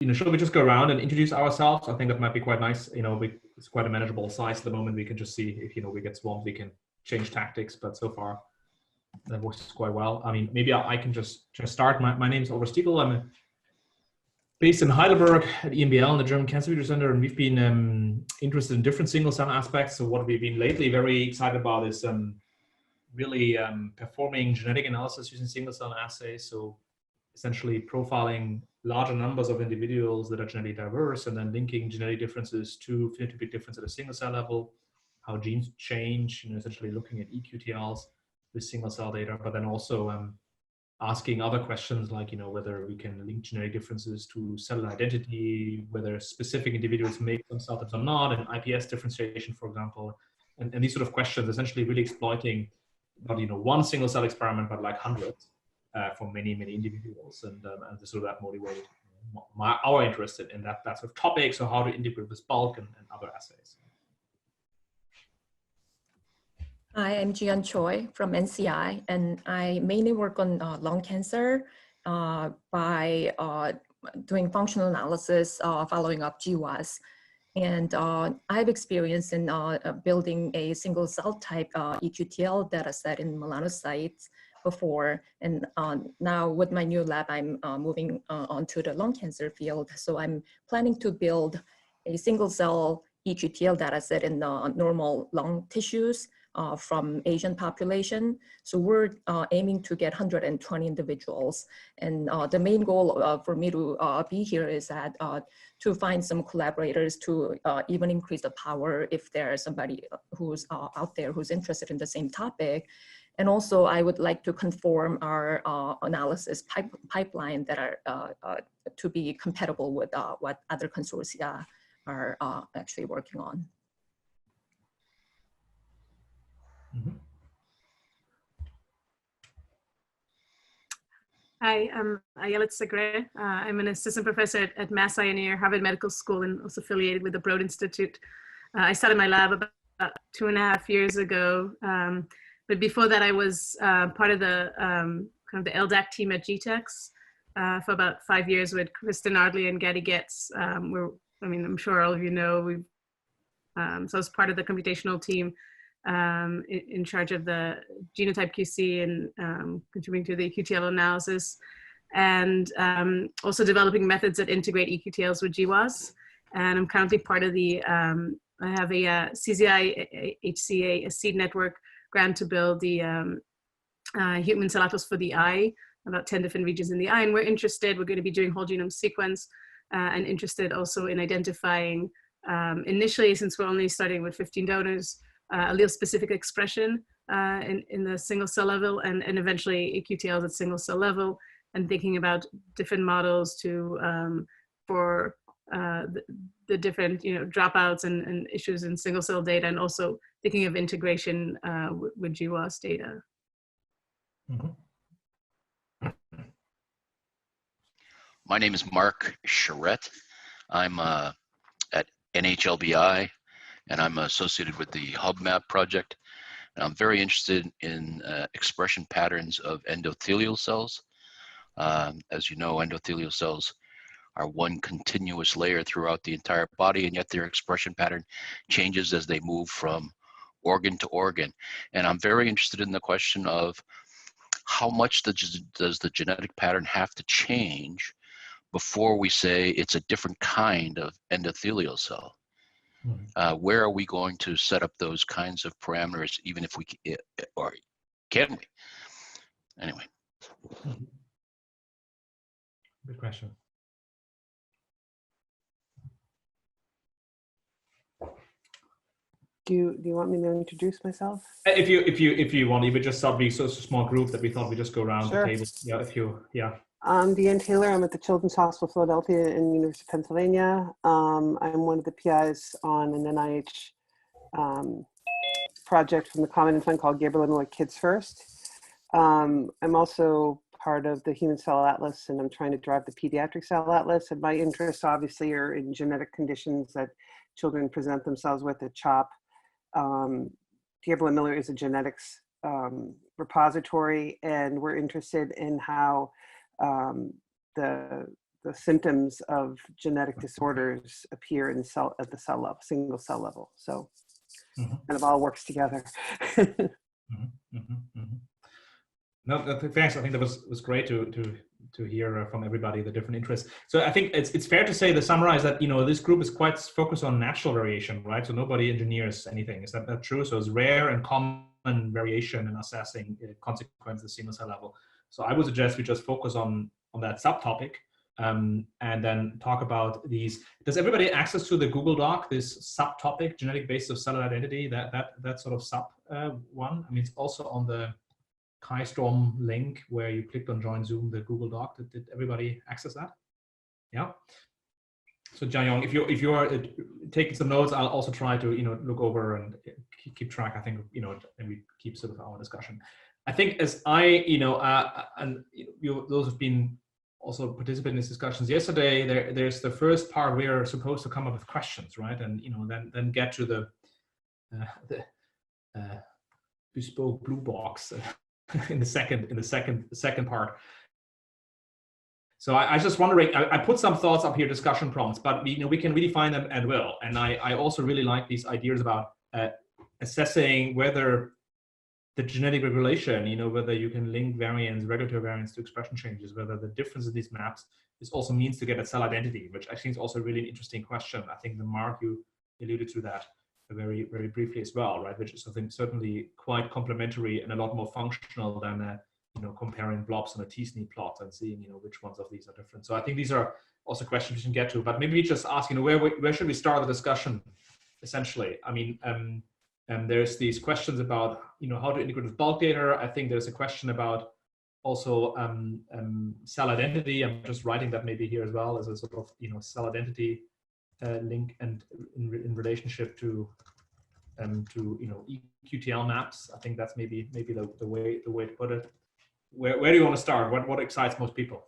should we just go around and introduce ourselves? I think that might be quite nice. It's quite a manageable size at the moment. We can just see if, we get swamped, we can change tactics, but so far that works quite well. I mean, maybe I can just start. My name is Stegle. I'm based in Heidelberg at EMBL in the German Cancer Research Center, and we've been interested in different single cell aspects. So what we've been lately very excited about is really performing genetic analysis using single cell assays. So essentially profiling larger numbers of individuals that are genetically diverse and then linking genetic differences to phenotypic difference at a single cell level, how genes change, essentially looking at eQTLs with single cell data, but then also asking other questions like, whether we can link genetic differences to cellular identity, whether specific individuals make some cell types or not, and IPS differentiation, for example, and these sort of questions, essentially really exploiting not one single cell experiment, but like hundreds for many individuals, and sort of that motivated our interest in that sort of topic. So how to integrate with bulk and other assays. Hi, I'm Jian Choi from NCI, and I mainly work on lung cancer by doing functional analysis, following up GWAS. And I have experience in building a single cell type eQTL data set in melanocytes before. And now with my new lab, I'm moving on to the lung cancer field. So I'm planning to build a single cell eQTL data set in normal lung tissues from Asian population. So we're aiming to get 120 individuals. And the main goal for me to be here is that to find some collaborators to even increase the power if there's somebody who's out there who's interested in the same topic. And also I would like to conform our analysis pipeline that are to be compatible with what other consortia are actually working on. Mm-hmm. Hi, I'm Ayelet Segre. I'm an assistant professor at Mass Eye near Harvard Medical School and also affiliated with the Broad Institute. I started my lab about 2.5 years ago. But before that, I was part of the kind of the LDAC team at GTEx for about 5 years with Kristen Ardley and Gadi Getz. I'm sure all of you know, so I was part of the computational team in charge of the genotype QC and contributing to the eQTL analysis, and also developing methods that integrate eQTLs with GWAS. And I'm currently part of the, I have a CZI HCA, a seed network grant to build the human cell atlas for the eye, about 10 different regions in the eye. And we're going to be doing whole genome sequence and interested also in identifying, initially, since we're only starting with 15 donors, allele-specific expression in the single cell level, and eventually eQTLs at single cell level, and thinking about different models for the different dropouts and issues in single cell data, and also thinking of integration with GWAS data. Mm-hmm. My name is Mark Charette. I'm at NHLBI, and I'm associated with the HubMap project. And I'm very interested in expression patterns of endothelial cells. As you know, endothelial cells are one continuous layer throughout the entire body, and yet their expression pattern changes as they move from organ to organ. And I'm very interested in the question of how much does the genetic pattern have to change before we say it's a different kind of endothelial cell? Where are we going to set up those kinds of parameters, even if we, or can we? Anyway. Good question. Do you want me to introduce myself? If you want, you would just be so a small group that we thought we'd just go around the table. Yeah, I'm Deanne Taylor. I'm at the Children's Hospital Philadelphia in the University of Pennsylvania. I'm one of the PIs on an NIH project from the Common Fund called Gabriel Miller Kids First. I'm also part of the Human Cell Atlas, and I'm trying to drive the Pediatric Cell Atlas. And my interests obviously are in genetic conditions that children present themselves with at CHOP. Gabriel Miller is a genetics repository, and we're interested in how the the symptoms of genetic disorders appear in at the cell level, single cell level. So kind of all works together. No, thanks. I think that was great to hear from everybody the different interests. So I think it's fair to say, to summarize, that this group is quite focused on natural variation, right? So nobody engineers anything. Is that true? So it's rare and common variation in assessing consequences at the single cell level. So I would suggest we just focus on that subtopic, and then talk about these. Does everybody have access to the Google Doc, this subtopic, genetic basis of cellular identity, that sort of sub one? I mean, it's also on the KaiStorm link where you clicked on join Zoom, the Google Doc. Did everybody access that? Yeah. So Jianyong, if you're taking some notes, I'll also try to look over and keep track. I think and we keep sort of our discussion. I think as those who've been also participating in these discussions yesterday, there's the first part where we're supposed to come up with questions, right? And then get to the bespoke blue box in the second part. So I was just wondering, I put some thoughts up here, discussion prompts, but we can redefine them and will. And I also really like these ideas about assessing whether the genetic regulation, whether you can link variants, regulatory variants to expression changes, whether the difference in these maps is also means to get at cell identity, which I think is also a really interesting question. I think Mark, you alluded to that very, very briefly as well, right? Which is, I think, certainly quite complementary and a lot more functional than comparing blobs on a t-SNE plot and seeing which ones of these are different. So I think these are also questions we can get to, but maybe we just ask where should we start the discussion essentially. I mean, there's these questions about how to integrate with bulk data. I think there's a question about also cell identity. I'm just writing that maybe here as well as a sort of cell identity link, and in relationship to EQTL maps. I think that's maybe the way to put it. Where do you want to start? What excites most people?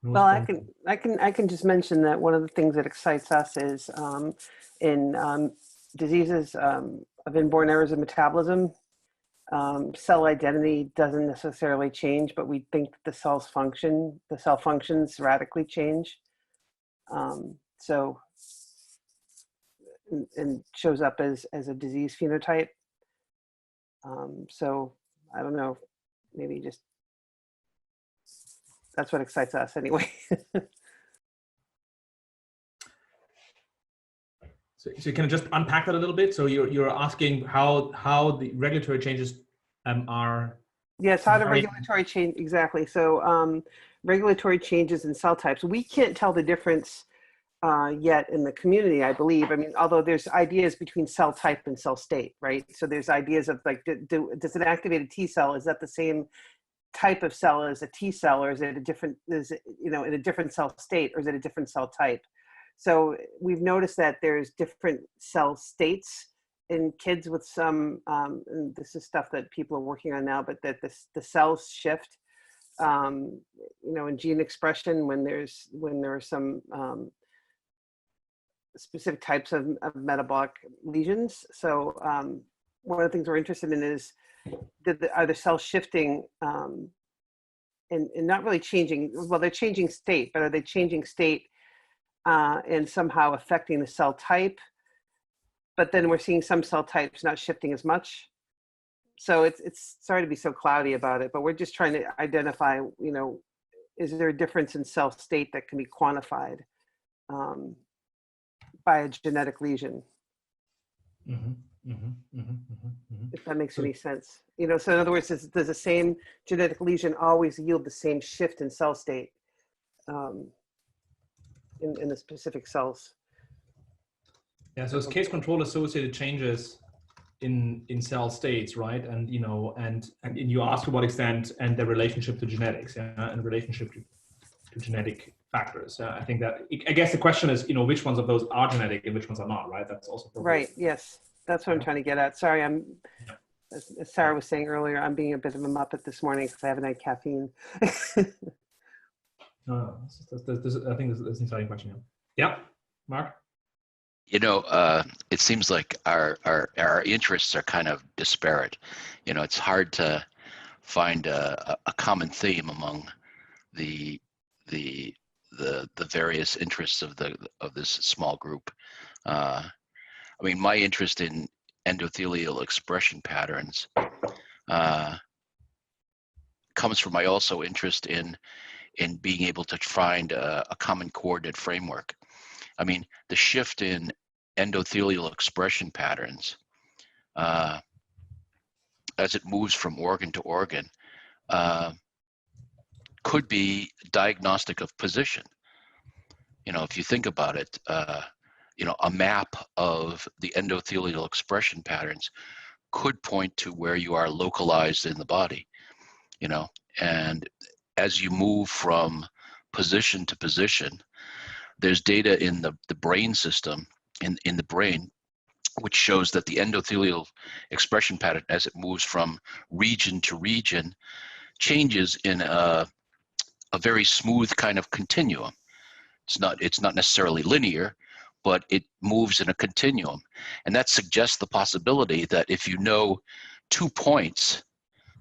Well, I can just mention that one of the things that excites us is in diseases of inborn errors of metabolism, cell identity doesn't necessarily change, but we think that the cell functions radically change. So, and shows up as a disease phenotype. So I don't know, maybe just, that's what excites us anyway. So can I just unpack that a little bit? So you're asking how the regulatory changes are. Yes, how do regulatory change, exactly. So regulatory changes in cell types. We can't tell the difference yet in the community, I believe. I mean, although there's ideas between cell type and cell state, right? So there's ideas of like, does an activated T cell, is that the same type of cell as a T cell, or is it a different, in a different cell state, or is it a different cell type? So we've noticed that there's different cell states in kids with some, and this is stuff that people are working on now, but that the cells shift, in gene expression when there are some specific types of metabolic lesions. So one of the things we're interested in is, are the cells shifting and not really changing, well, they're changing state, but are they changing state and somehow affecting the cell type? But then we're seeing some cell types not shifting as much. So it's sorry to be so cloudy about it, but we're just trying to identify, is there a difference in cell state that can be quantified by a genetic lesion? If that makes any sense. So in other words, does the same genetic lesion always yield the same shift in cell state in the specific cells? Yeah, so it's case control associated changes in cell states, right? And and you ask to what extent, and the relationship to genetics, and relationship to genetic factors. I think that, I guess the question is, which ones of those are genetic and which ones are not, right? That's also probably, right. Yes, that's what I'm trying to get at. Sorry, as Sarah was saying earlier, I'm being a bit of a muppet this morning because I haven't had caffeine. No, I think this is an exciting question. Yeah, Mark. You know, it seems like our interests are kind of disparate. You know, it's hard to find a common theme among the various interests of this small group. I mean, my interest in endothelial expression patterns comes from my also interest in being able to find a common coordinate framework. I mean, the shift in endothelial expression patterns as it moves from organ to organ could be diagnostic of position. You know, if you think about it, you know, a map of the endothelial expression patterns could point to where you are localized in the body, you know, and as you move from position to position, there's data in the brain system, in the brain, which shows that the endothelial expression pattern, as it moves from region to region, changes in a very smooth kind of continuum. It's not necessarily linear, but it moves in a continuum. And that suggests the possibility that if you know 2 points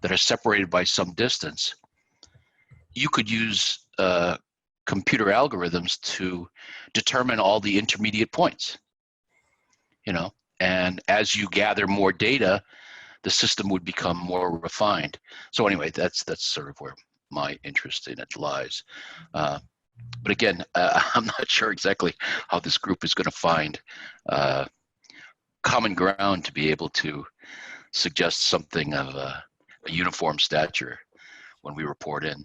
that are separated by some distance, you could use computer algorithms to determine all the intermediate points, you know, and as you gather more data, the system would become more refined. So anyway, that's sort of where my interest in it lies. But again, I'm not sure exactly how this group is going to find common ground to be able to suggest something of a uniform stature when we report in.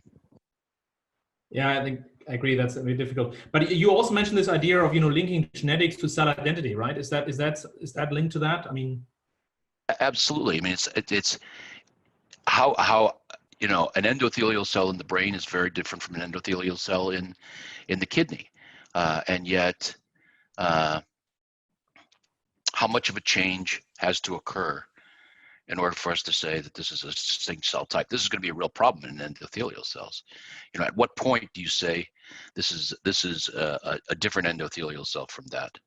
Yeah, I agree. That's very difficult. But you also mentioned this idea of, you know, linking genetics to cell identity, right? Is that linked to that? I mean, absolutely. I mean, it's how you know, an endothelial cell in the brain is very different from an endothelial cell in the kidney, and yet how much of a change has to occur in order for us to say that this is a distinct cell type? This is going to be a real problem in endothelial cells. You know, at what point do you say this is a different endothelial cell from that?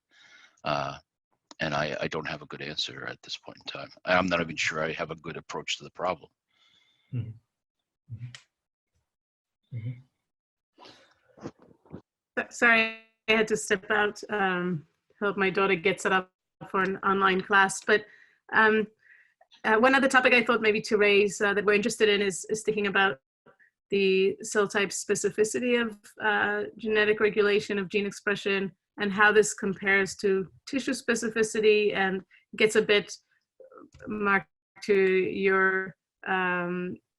And I don't have a good answer at this point in time. I'm not even sure I have a good approach to the problem. Mm-hmm. Mm-hmm. Sorry, I had to step out, help my daughter get set up for an online class. But one other topic I thought maybe to raise that we're interested in is thinking about the cell type specificity of genetic regulation of gene expression and how this compares to tissue specificity, and gets a bit, Mark, to your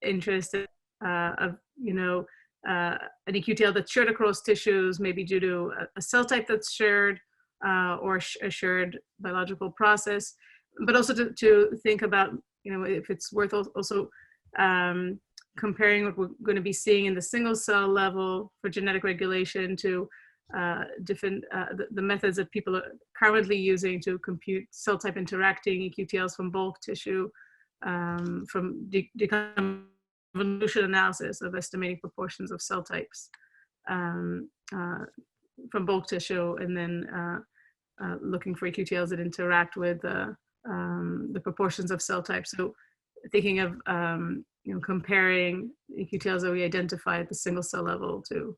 interest of, you know, an EQTL that's shared across tissues, maybe due to a cell type that's shared or a shared biological process, but also to think about, you know, if it's worth also comparing what we're going to be seeing in the single cell level for genetic regulation to different the methods that people are currently using to compute cell type interacting EQTLs from bulk tissue, from deconvolution analysis of estimating proportions of cell types from bulk tissue, and then looking for EQTLs that interact with the proportions of cell types. So thinking of you know, comparing EQTLs that we identify at the single cell level to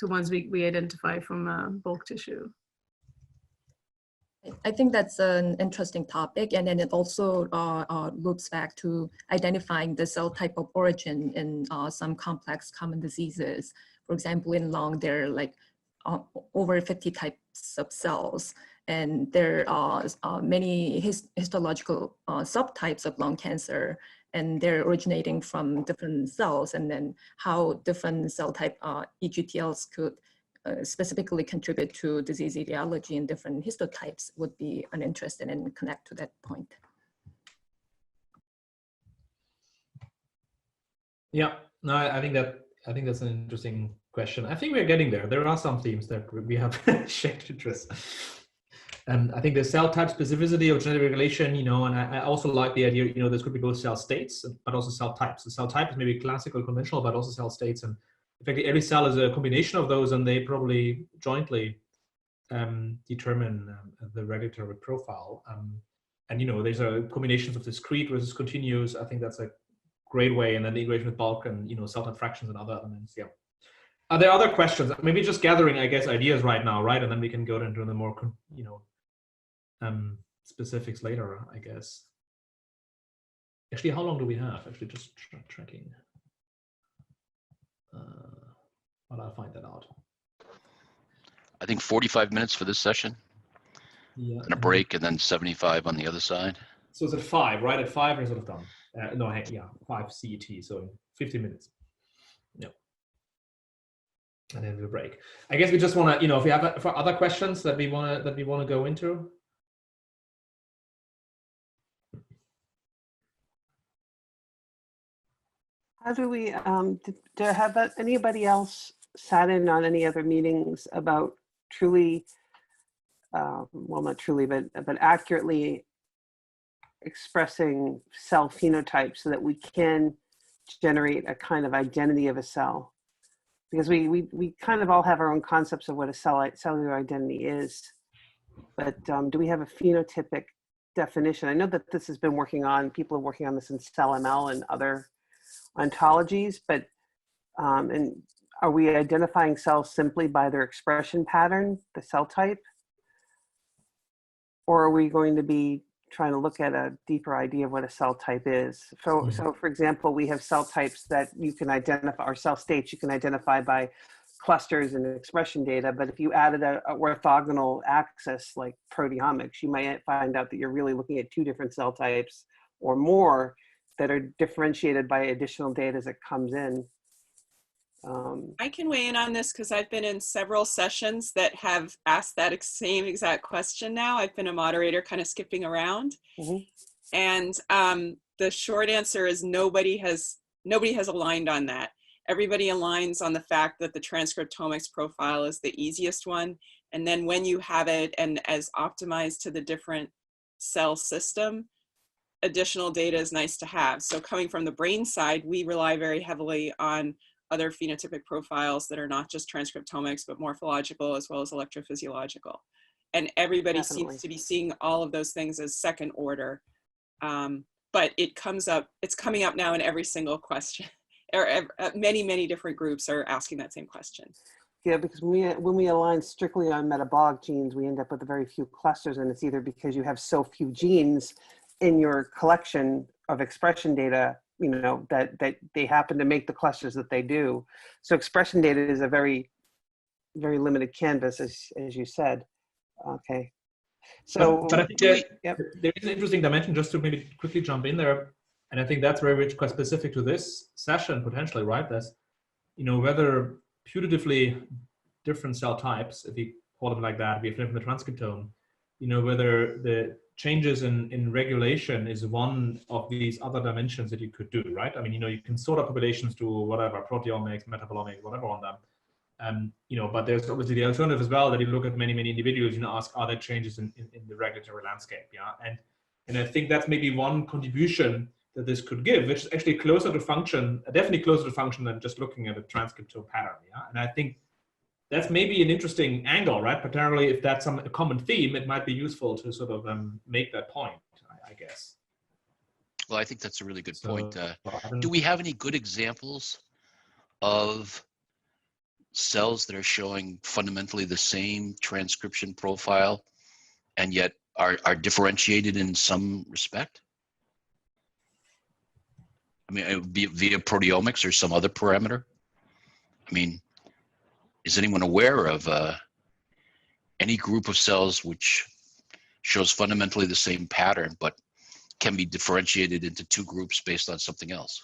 ones we identify from bulk tissue. I think that's an interesting topic, and then it also loops back to identifying the cell type of origin in some complex common diseases. For example, in lung, there are like over 50 types of cells, and there are many histological subtypes of lung cancer, and they're originating from different cells, and then how different cell type EQTLs could specifically contribute to disease etiology in different histotypes would be an interest and connect to that point. Yeah, no, I think that's an interesting question. I think we're getting there. There are some themes that we have shared interest. And I think the cell type specificity of genetic regulation, you know, and I also like the idea, you know, this could be both cell states, but also cell types. The cell type is maybe classical, conventional, but also cell states. And in fact, every cell is a combination of those, and they probably jointly determine the regulatory profile. And there's a combinations of discrete versus continuous. I think that's a great way, and then the integration with bulk and cell type fractions and other elements. Yeah. Are there other questions? Maybe just gathering, I guess, ideas right now, right? And then we can go into the more, specifics later, I guess. Actually, how long do we have? Actually, just tracking. But I'll find that out. I think 45 minutes for this session. Yeah. And a break, and then 75 on the other side. So it's at 5, right? At 5, we're sort of done. No, yeah, 5 CET, so 15 minutes. Yeah. And then we'll break. I guess we just want to, if we have other questions that we want to go into. How do we, have anybody else sat in on any other meetings about truly, well, not truly, but accurately expressing cell phenotypes so that we can generate a kind of identity of a cell? Because we kind of all have our own concepts of what a cellular identity is, but do we have a phenotypic definition? I know that this has been people are working on this in CellML and other ontologies, but and are we identifying cells simply by their expression pattern, the cell type? Or are we going to be trying to look at a deeper idea of what a cell type is? So for example, we have cell types that you can identify, or cell states you can identify by clusters and expression data, but if you added a orthogonal axis like proteomics, you might find out that you're really looking at 2 different cell types or more that are differentiated by additional data as it comes in. I can weigh in on this because I've been in several sessions that have asked that same exact question now. I've been a moderator kind of skipping around. And the short answer is nobody has aligned on that. Everybody aligns on the fact that the transcriptomics profile is the easiest one. And then when you have it and as optimized to the different cell system, additional data is nice to have. So coming from the brain side, we rely very heavily on other phenotypic profiles that are not just transcriptomics, but morphological as well as electrophysiological. And everybody seems to be seeing all of those things as second order. But it's coming up now in every single question. Many, many different groups are asking that same question. Yeah, because when we align strictly on metabolic genes, we end up with very few clusters, and it's either because you have so few genes in your collection of expression data, that they happen to make the clusters that they do. So expression data is a very, very limited canvas, as you said. Okay. So, but I think there is an interesting dimension, just to maybe quickly jump in there. And I think that's very quite specific to this session, potentially, right? That's, whether putatively different cell types, if you call them like that, if you flip from the transcriptome, whether the changes in regulation is one of these other dimensions that you could do, right? I mean, you can sort of populations to whatever, proteomics, metabolomics, whatever on them. But there's obviously the alternative as well, that you look at many, many individuals, ask, are there changes in the regulatory landscape? Yeah. And I think that's maybe one contribution that this could give, which is actually closer to function, definitely closer to function than just looking at a transcriptome pattern. Yeah. And I think that's maybe an interesting angle, right? Particularly if that's a common theme, it might be useful to sort of make that point, I guess. Well, I think that's a really good point. Do we have any good examples of cells that are showing fundamentally the same transcription profile and yet are differentiated in some respect? I mean, it would be via proteomics or some other parameter? I mean, is anyone aware of any group of cells which shows fundamentally the same pattern, but can be differentiated into 2 groups based on something else?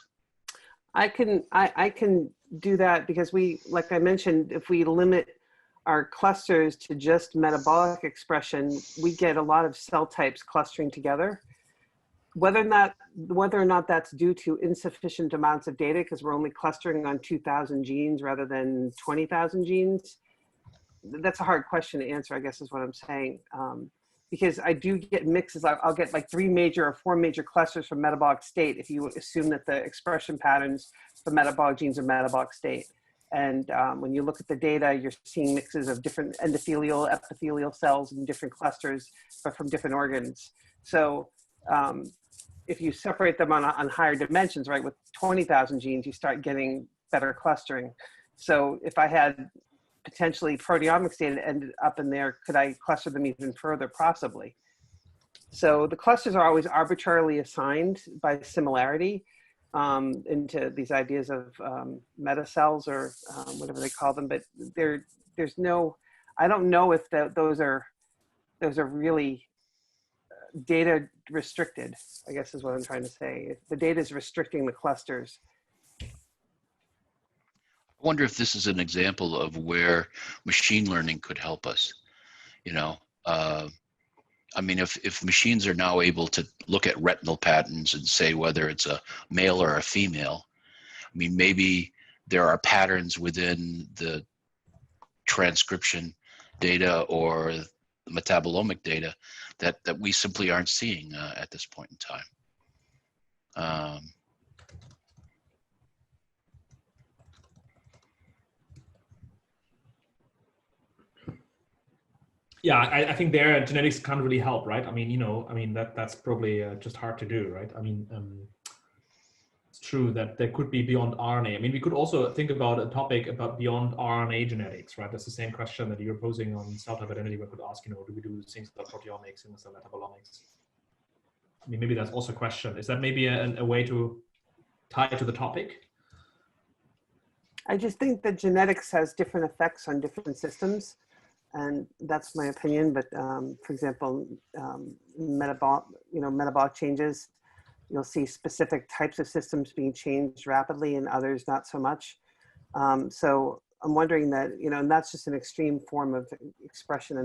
I can do that because like I mentioned, if we limit our clusters to just metabolic expression, we get a lot of cell types clustering together. Whether or not that's due to insufficient amounts of data, because we're only clustering on 2,000 genes rather than 20,000 genes, that's a hard question to answer, I guess is what I'm saying. Because I do get mixes. I'll get like 3 major or 4 major clusters from metabolic state if you assume that the expression patterns for metabolic genes are metabolic state. And when you look at the data, you're seeing mixes of different endothelial, epithelial cells in different clusters, but from different organs. So if you separate them on higher dimensions, right, with 20,000 genes, you start getting better clustering. So if I had potentially proteomics data ended up in there, could I cluster them even further? Possibly. So the clusters are always arbitrarily assigned by similarity into these ideas of meta cells or whatever they call them, but there's no, I don't know if those are really data restricted, I guess is what I'm trying to say. If the data is restricting the clusters. I wonder if this is an example of where machine learning could help us. You know, I mean, if machines are now able to look at retinal patterns and say whether it's a male or a female, I mean, maybe there are patterns within the transcription data or the metabolomic data that we simply aren't seeing at this point in time. Yeah, I think there genetics can't really help, right? I mean, you know, I mean that's probably just hard to do, right? I mean, it's true that there could be beyond RNA. I mean, we could also think about a topic about beyond RNA genetics, right? That's the same question that you're posing on cell type identity. We could ask, you know, do we do things like proteomics and cell metabolomics? I mean, maybe that's also a question. Is that maybe a way to tie it to the topic? I just think that genetics has different effects on different systems. And that's my opinion, but for example, metabolic changes, you'll see specific types of systems being changed rapidly and others not so much. So I'm wondering that, you know, and that's just an extreme form of expression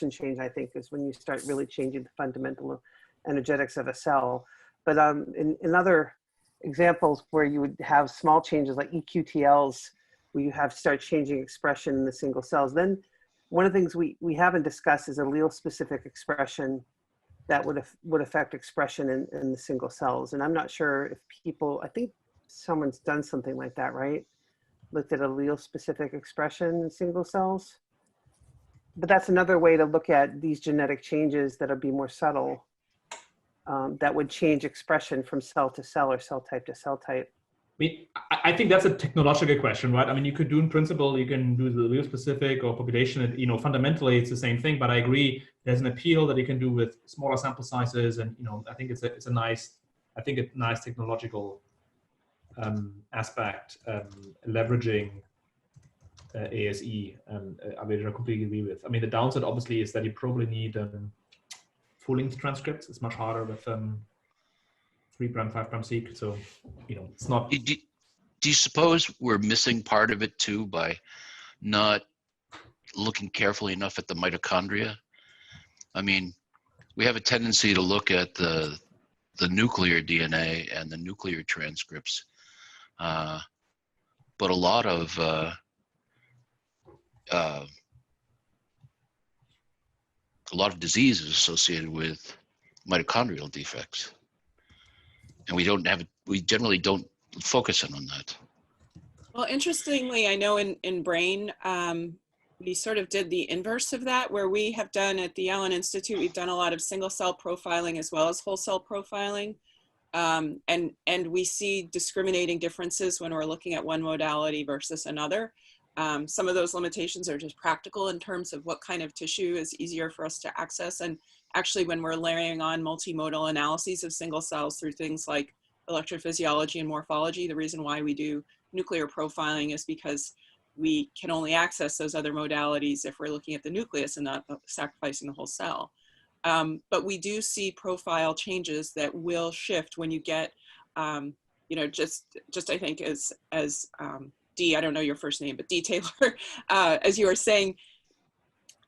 change, I think, is when you start really changing the fundamental energetics of a cell. But in other examples where you would have small changes like eQTLs, where you have to start changing expression in the single cells, then one of the things we haven't discussed is allele-specific expression that would affect expression in the single cells. And I'm not sure if people, I think someone's done something like that, right? Looked at allele-specific expression in single cells. But that's another way to look at these genetic changes that'll be more subtle, that would change expression from cell to cell or cell type to cell type. I mean, I think that's a technological question, right? I mean, you could do in principle, you can do the allele specific or population, you know, fundamentally it's the same thing, but I agree there's an appeal that you can do with smaller sample sizes. And, you know, I think it's a nice technological aspect, leveraging ASE. I mean, I completely agree with. I mean, the downside obviously is that you probably need full-length transcripts. It's much harder with 3', 5' seq. So, you know, it's not. Do you suppose we're missing part of it too by not looking carefully enough at the mitochondria? I mean, we have a tendency to look at the nuclear DNA and the nuclear transcripts, but a lot of disease is associated with mitochondrial defects. And we generally don't focus in on that. Well, interestingly, I know in brain, we sort of did the inverse of that, where we have done at the Allen Institute, we've done a lot of single cell profiling as well as whole cell profiling. And we see discriminating differences when we're looking at one modality versus another. Some of those limitations are just practical in terms of what kind of tissue is easier for us to access. And actually, when we're layering on multimodal analyses of single cells through things like electrophysiology and morphology, the reason why we do nuclear profiling is because we can only access those other modalities if we're looking at the nucleus and not sacrificing the whole cell. But we do see profile changes that will shift when you get, you know, just I think as Dee, I don't know your first name, but Dee Taylor, as you were saying,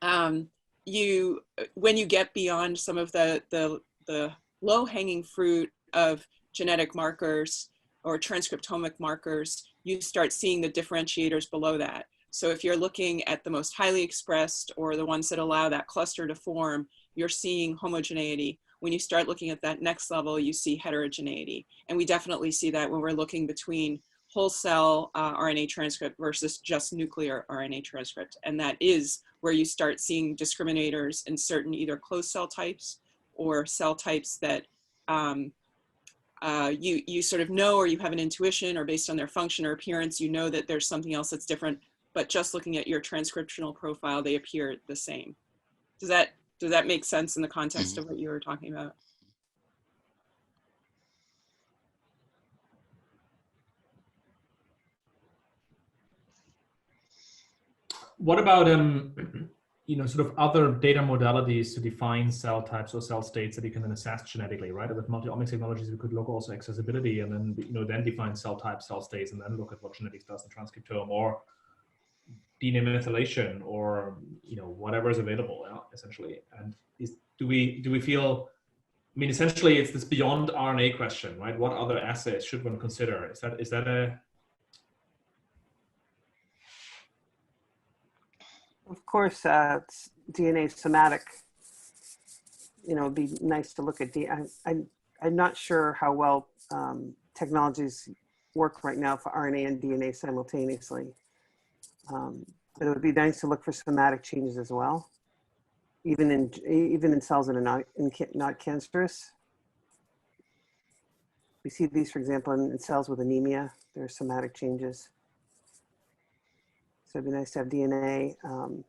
when you get beyond some of the low-hanging fruit of genetic markers or transcriptomic markers, you start seeing the differentiators below that. So if you're looking at the most highly expressed or the ones that allow that cluster to form, you're seeing homogeneity. When you start looking at that next level, you see heterogeneity. And we definitely see that when we're looking between whole cell RNA transcript versus just nuclear RNA transcript. And that is where you start seeing discriminators in certain either closed cell types or cell types that you sort of know, or you have an intuition, or based on their function or appearance, you know that there's something else that's different, but just looking at your transcriptional profile, they appear the same. Does that make sense in the context of what you were talking about? What about sort of other data modalities to define cell types or cell states that you can then assess genetically, right? With multi-omics technologies, we could look also accessibility and then then define cell types, cell states, and then look at what genetics does in transcriptome or DNA methylation or whatever is available, essentially. And do we feel? I mean, essentially, it's this beyond RNA question, right? What other assays should one consider? Is that a Of course, it's DNA somatic. It'd be nice to look at DNA. I'm not sure how well technologies work right now for RNA and DNA simultaneously. But it would be nice to look for somatic changes as well, even in cells that are not cancerous. We see these, for example, in cells with anemia. There are somatic changes. So it'd be nice to have DNA, and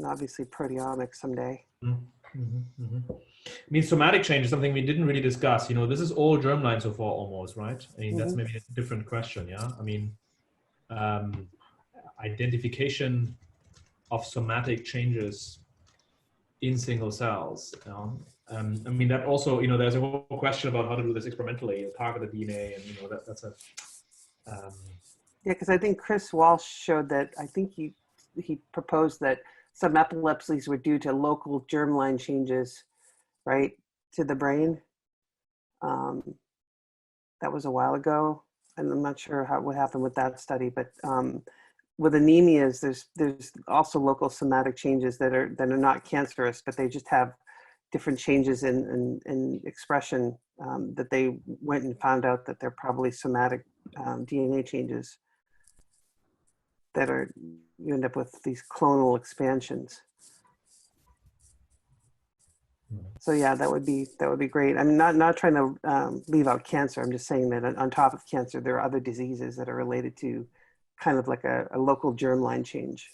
obviously proteomics someday. I mean, somatic change is something we didn't really discuss. This is all germline so far, almost, right? I mean, that's maybe a different question, yeah? I mean, identification of somatic changes in single cells. I mean, that also, there's a whole question about how to do this experimentally, targeted DNA, and that's a. Yeah, because I think Chris Walsh showed that. I think he proposed that some epilepsies were due to local germline changes, right, to the brain. That was a while ago, and I'm not sure what happened with that study. But with anemias, there's also local somatic changes that are not cancerous, but they just have different changes in expression that they went and found out that they're probably somatic DNA changes that you end up with these clonal expansions. So yeah, that would be great. I'm not trying to leave out cancer. I'm just saying that on top of cancer, there are other diseases that are related to kind of like a local germline change.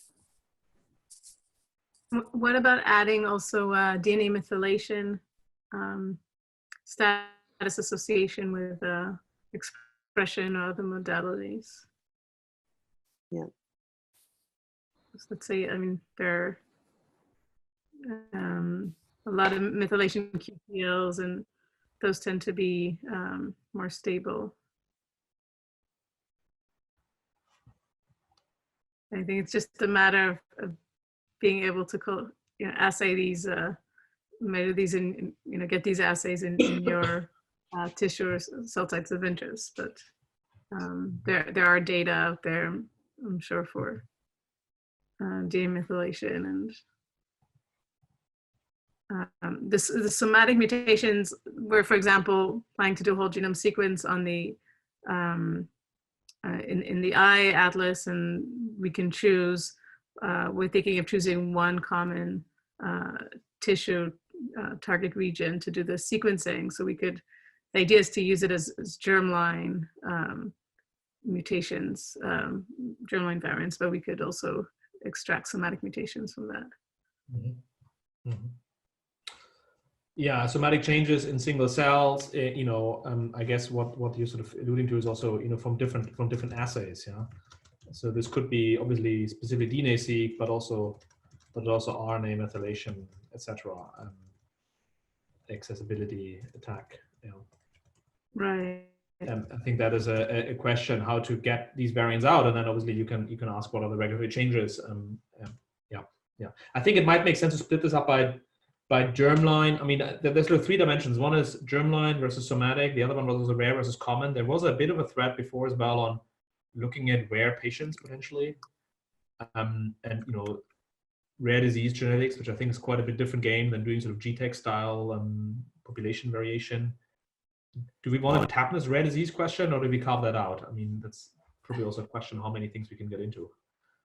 What about adding also DNA methylation status association with expression or other modalities? Yeah. So let's say, I mean, there are a lot of methylation QPLs, and those tend to be more stable. I think it's just a matter of being able to assay these, measure these, and get these assays in your tissue or cell types of interest. But there are data out there, I'm sure, for DNA methylation and the somatic mutations. We're, for example, planning to do a whole genome sequence on the in the eye atlas, and we can choose. We're thinking of choosing one common tissue target region to do the sequencing. So the idea is to use it as germline mutations, germline variants, but we could also extract somatic mutations from that. Yeah, somatic changes in single cells. I guess what you're sort of alluding to is also from different assays. Yeah, so this could be obviously specific DNA-seq, but also RNA methylation, etc. Accessibility attack. Right. I think that is a question how to get these variants out, and then obviously you can ask what are the regulatory changes. Yeah. I think it might make sense to split this up by germline. I mean, there's sort of three dimensions. One is germline versus somatic. The other one was also rare versus common. There was a bit of a thread before as well on looking at rare patients potentially, and rare disease genetics, which I think is quite a bit different game than doing sort of GTEC style population variation. do we want to tap this rare disease question, or do we carve that out? I mean, that's probably also a question how many things we can get into.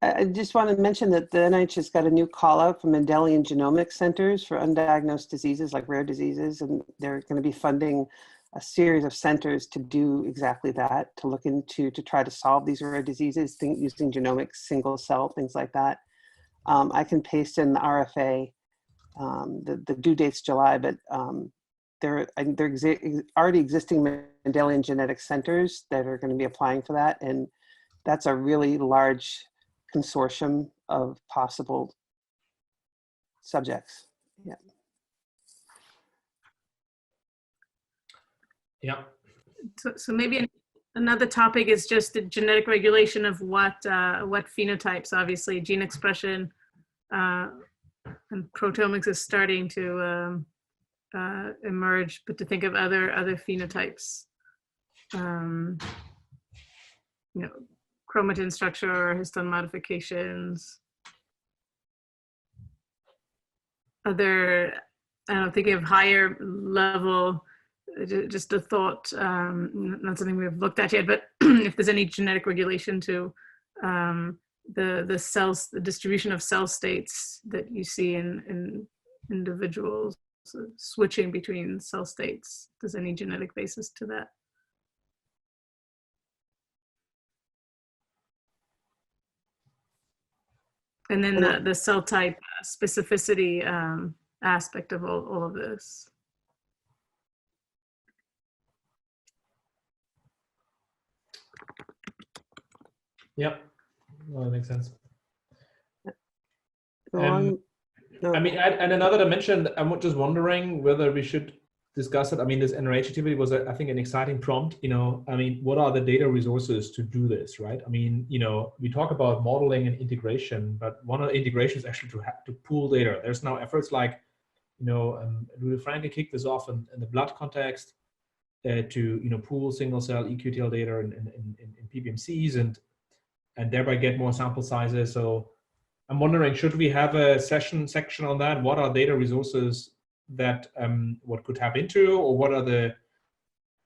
I just want to mention that the NIH has got a new call out for Mendelian Genomics centers for undiagnosed diseases like rare diseases, and they're going to be funding a series of centers to do exactly that, to look into, to try to solve these rare diseases using genomics, single cell, things like that. I can paste in the RFA. The due date's July, but there already existing Mendelian genetic centers that are going to be applying for that, and that's a really large consortium of possible subjects. Yeah. Yeah. So maybe another topic is just the genetic regulation of what phenotypes. Obviously, gene expression and proteomics is starting to emerge, but to think of other phenotypes, you know, chromatin structure or histone modifications. Other, I don't know, thinking of higher level, just a thought, not something we've looked at yet, but if there's any genetic regulation to the cells, the distribution of cell states that you see in individuals, so switching between cell states, there's any genetic basis to that? And then the cell type specificity aspect of all of this. Yep, well, that makes sense. No. I mean, and another dimension, I'm just wondering whether we should discuss it. I mean, this NRH activity was, I think, an exciting prompt. You know, I mean, what are the data resources to do this, right? I mean, you know, we talk about modeling and integration, but one of the integrations is actually to pool data. There's now efforts like, you know, Louis Franke kicked this off in the blood context to, you know, pool single cell EQTL data in PBMCs and thereby get more sample sizes. So I'm wondering, should we have a section on that? What are data resources that what could tap into, or what are the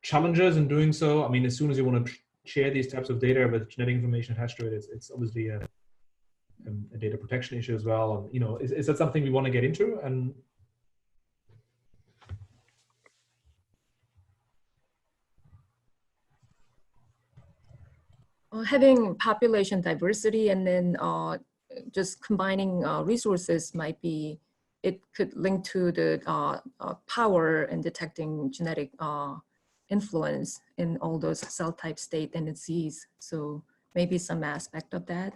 challenges in doing so? I mean, as soon as you want to share these types of data with genetic information attached to it, it's obviously a data protection issue as well. And, you know, is that something we want to get into? And having population diversity and then just combining resources might be, it could link to the power in detecting genetic influence in all those cell type, state, and disease. So maybe some aspect of that.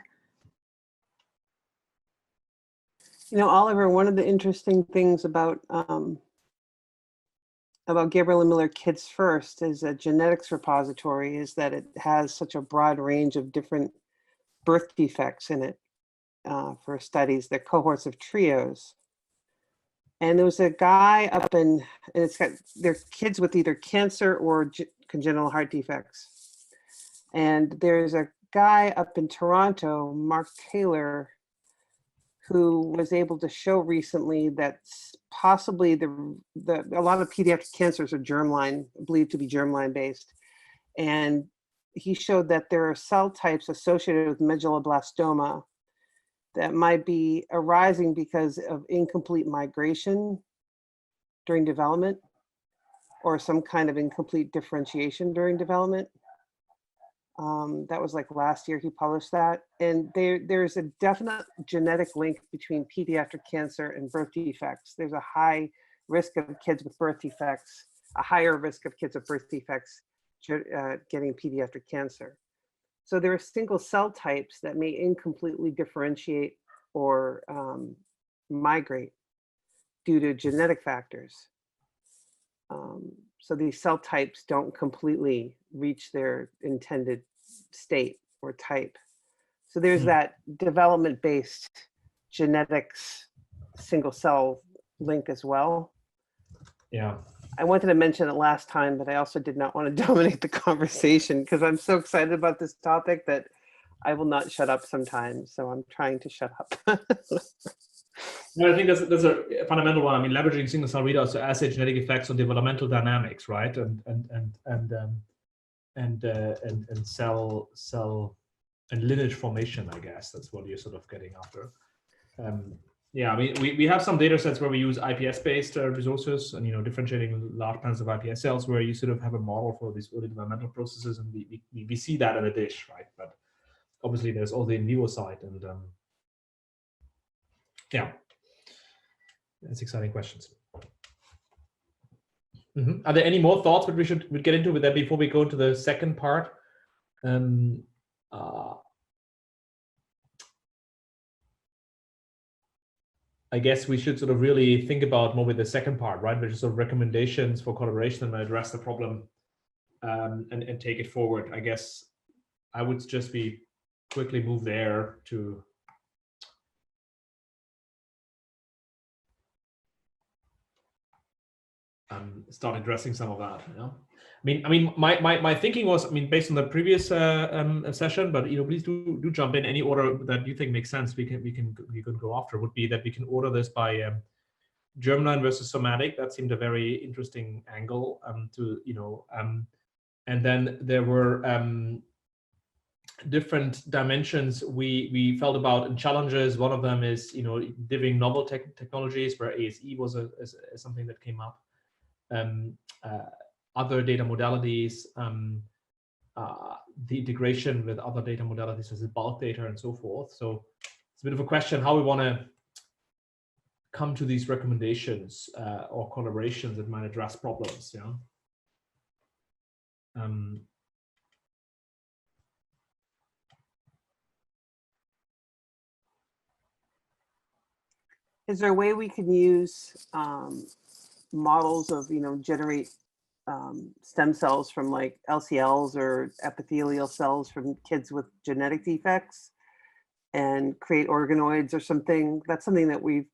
You know, Oliver, one of the interesting things about Gabriel and Miller Kids First is a genetics repository is that it has such a broad range of different birth defects in it for studies. They're cohorts of trios. And there was a guy up in, and it's got, they're kids with either cancer or congenital heart defects. And there's a guy up in Toronto, Mark Taylor, who was able to show recently that possibly a lot of pediatric cancers are germline, believed to be germline based. And he showed that there are cell types associated with medulloblastoma that might be arising because of incomplete migration during development or some kind of incomplete differentiation during development. That was like last year he published that. And there's a definite genetic link between pediatric cancer and birth defects. There's a high risk of kids with birth defects, a higher risk of kids with birth defects getting pediatric cancer. So there are single cell types that may incompletely differentiate or migrate due to genetic factors. So these cell types don't completely reach their intended state or type. So there's that development-based genetics single cell link as well. yeah. I wanted to mention it last time, but I also did not want to dominate the conversation because I'm so excited about this topic that I will not shut up sometimes. So I'm trying to shut up. No, I think that's a fundamental one. I mean, leveraging single cell readouts to assay genetic effects on developmental dynamics, right? And cell and lineage formation. I guess that's what you're sort of getting after. Yeah, I mean, we have some data sets where we use IPS-based resources, and differentiating large panels of IPS cells, where you sort of have a model for these early developmental processes, and we see that in a dish, right? But obviously, there's all the in vivo side, and yeah, that's exciting questions. Are there any more thoughts that we should get into with that before we go into the second part? I guess we should sort of really think about more with the second part, right? Which is sort of recommendations for collaboration and address the problem and take it forward. I guess I would just quickly move there to start addressing some of that. I mean, my thinking was, based on the previous session, but please do jump in any order that you think makes sense. We could go after. Would be that we can order this by germline versus somatic. That seemed a very interesting angle and then there were different dimensions we felt about and challenges. One of them is giving novel technologies, where ASE was something that came up. Other data modalities, the integration with other data modalities such as bulk data and so forth. So it's a bit of a question how we want to come to these recommendations or collaborations that might address problems. Is there a way we can use models of, generate stem cells from like LCLs or epithelial cells from kids with genetic defects and create organoids or something? That's something that we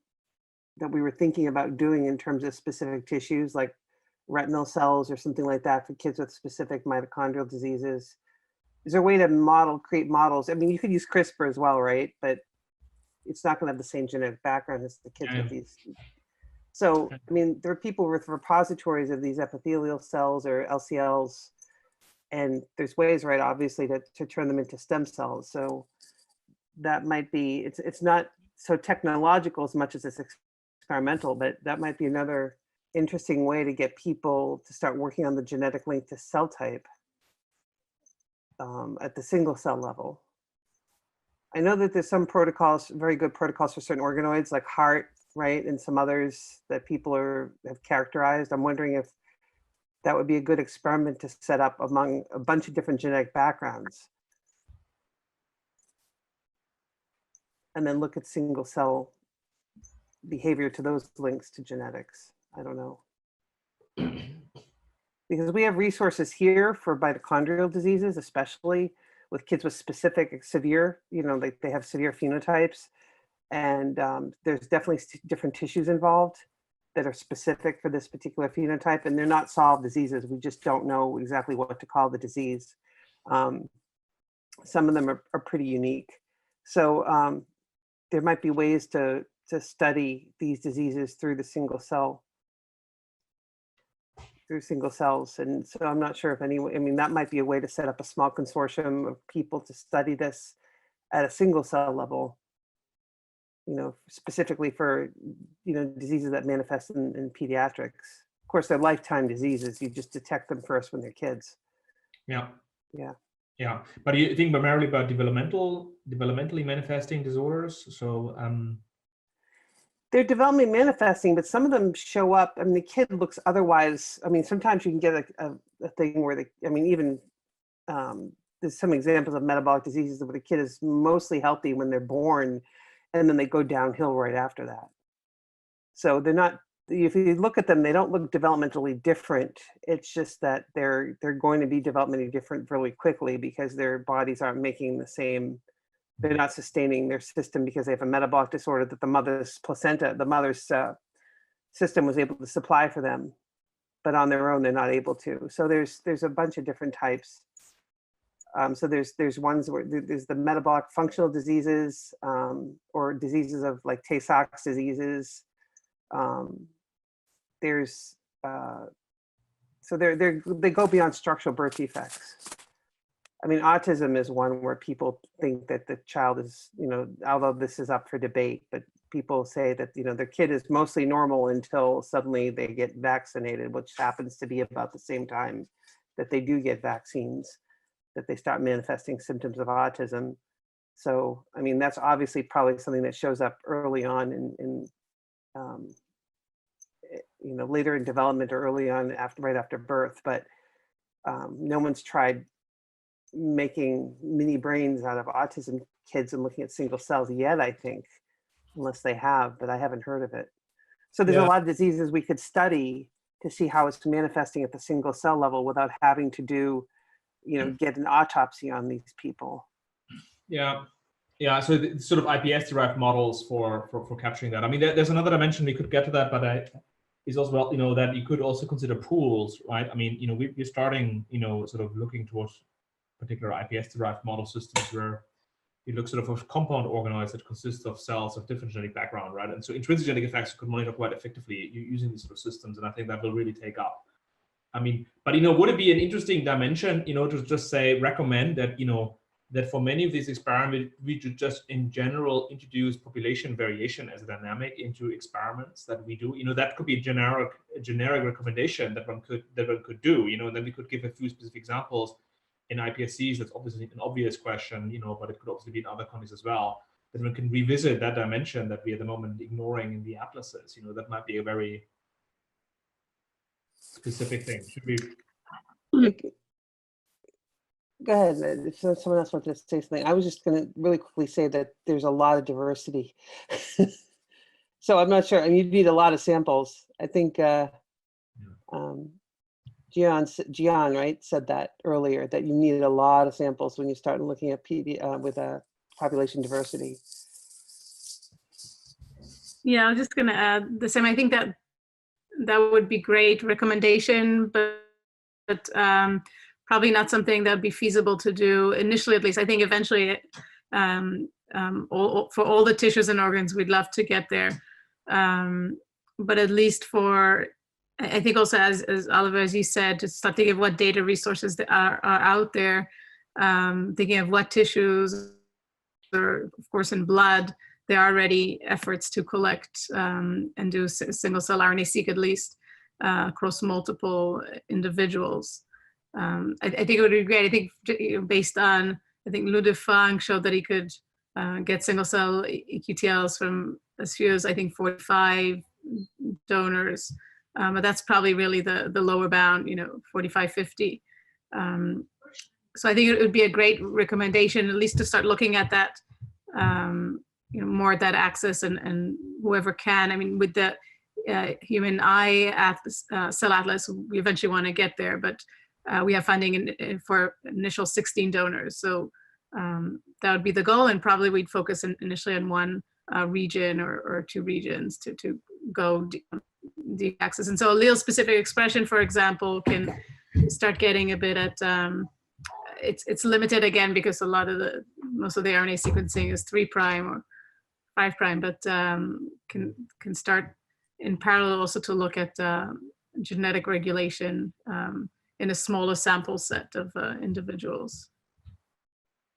were thinking about doing in terms of specific tissues like retinal cells or something like that for kids with specific mitochondrial diseases. Is there a way to create models? I mean, you could use CRISPR as well, right? But it's not going to have the same genetic background as the kids with these. So, I mean, there are people with repositories of these epithelial cells or LCLs, and there's ways, right, obviously, to turn them into stem cells. So that might be, it's not so technological as much as it's experimental, but that might be another interesting way to get people to start working on the genetic link to cell type at the single cell level. I know that there's some protocols, very good protocols for certain organoids like heart, right? And some others that people have characterized. I'm wondering if that would be a good experiment to set up among a bunch of different genetic backgrounds. And then look at single cell behavior to those links to genetics. I don't know. Because we have resources here for mitochondrial diseases, especially with kids with specific severe, they have severe phenotypes. And there's definitely different tissues involved that are specific for this particular phenotype, and they're not solved diseases. We just don't know exactly what to call the disease. Some of them are pretty unique. So there might be ways to study these diseases through the single cells. And so I'm not sure if that might be a way to set up a small consortium of people to study this at a single cell level, specifically for, diseases that manifest in pediatrics. Of course, they're lifetime diseases. You just detect them first when they're kids. Yeah. Yeah. Yeah. But do you think primarily about developmentally manifesting disorders? So they're developmentally manifesting, but some of them show up. I mean, the kid looks otherwise. I mean, sometimes you can get a thing where there's some examples of metabolic diseases where the kid is mostly healthy when they're born, and then they go downhill right after that. So they're not, if you look at them, they don't look developmentally different. It's just that they're going to be developmentally different really quickly because their bodies aren't making the same, they're not sustaining their system because they have a metabolic disorder that the mother's placenta, the mother's system was able to supply for them, but on their own, they're not able to. So there's a bunch of different types So there's ones where there's the metabolic functional diseases, or diseases of like Tay-Sachs diseases. There's so they go beyond structural birth defects. I mean, autism is one where people think that the child is, you know, although this is up for debate, but people say that, you know, their kid is mostly normal until suddenly they get vaccinated, which happens to be about the same time that they do get vaccines, that they start manifesting symptoms of autism. So, I mean, that's obviously probably something that shows up early on in you know, later in development or early on right after birth, but no one's tried making mini brains out of autism kids and looking at single cells yet, I think, unless they have, but I haven't heard of it. So there's a lot of diseases we could study to see how it's manifesting at the single cell level without having to do, you know, get an autopsy on these people. Yeah. Yeah, so the sort of iPS-derived models for capturing that. I mean, there's another dimension we could get to that, but is also, well, you know, that you could also consider pools, right? I mean, you know, we're starting, you know, sort of looking towards particular iPS-derived model systems where you look sort of compound organized that consists of cells of different genetic background, right? And so intrinsic genetic effects you could monitor quite effectively using these sort of systems, and I think that will really take up. I mean, but, you know, would it be an interesting dimension, you know, to just say, recommend that, you know, that for many of these experiments, we should just in general introduce population variation as a dynamic into experiments that we do. You know, that could be a generic recommendation that one could do. You know, and then we could give a few specific examples in iPSCs. That's obviously an obvious question, you know, but it could also be in other contexts as well. That one can revisit that dimension that we at the moment ignoring in the atlases. You know, that might be a very specific thing. Should we? Go ahead, if someone else wants to say something. I was just going to really quickly say that there's a lot of diversity. So I'm not sure, I mean, you need a lot of samples. I think Gian, right, said that earlier, that you needed a lot of samples when you start looking at with population diversity. Yeah, I was just going to add the same. I think that would be great recommendation, but probably not something that would be feasible to do initially, at least. I think eventually, for all the tissues and organs, we'd love to get there. But at least for, I think also as Oliver, as you said, to start thinking of what data resources that are out there, thinking of what tissues, or of course in blood, there are already efforts to collect and do single cell RNA-seq at least across multiple individuals. I think it would be great. I think based on, I think Lou Defang showed that he could get single cell EQTLs from as few as, I think, 45 donors. But that's probably really the lower bound, you know, 45, 50. So I think it would be a great recommendation, at least to start looking at that, you know, more at that axis, and whoever can. I mean, with the human eye atlas, cell atlas, we eventually want to get there, but we have funding for initial 16 donors. So that would be the goal, and probably we'd focus initially on one region or two regions to go deep axis. And so allele specific expression, for example, can start getting a bit at, it's limited again because most of the RNA sequencing is 3' or 5', but can start in parallel also to look at genetic regulation in a smaller sample set of individuals.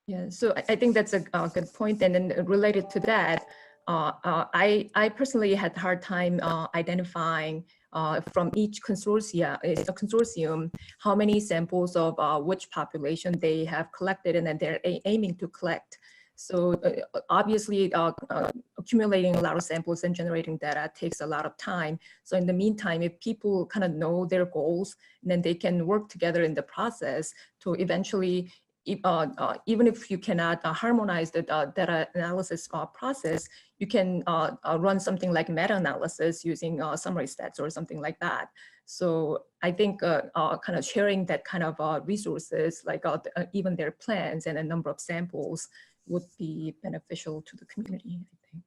Yeah, so I think that's a good point. And then related to that, I personally had a hard time identifying from each consortium how many samples of which population they have collected and then they're aiming to collect. So obviously accumulating a lot of samples and generating data takes a lot of time. So in the meantime, if people kind of know their goals, then they can work together in the process to eventually, even if you cannot harmonize the data analysis process, you can run something like meta-analysis using summary stats or something like that. So I think kind of sharing that kind of resources, like even their plans and a number of samples, would be beneficial to the community, I think.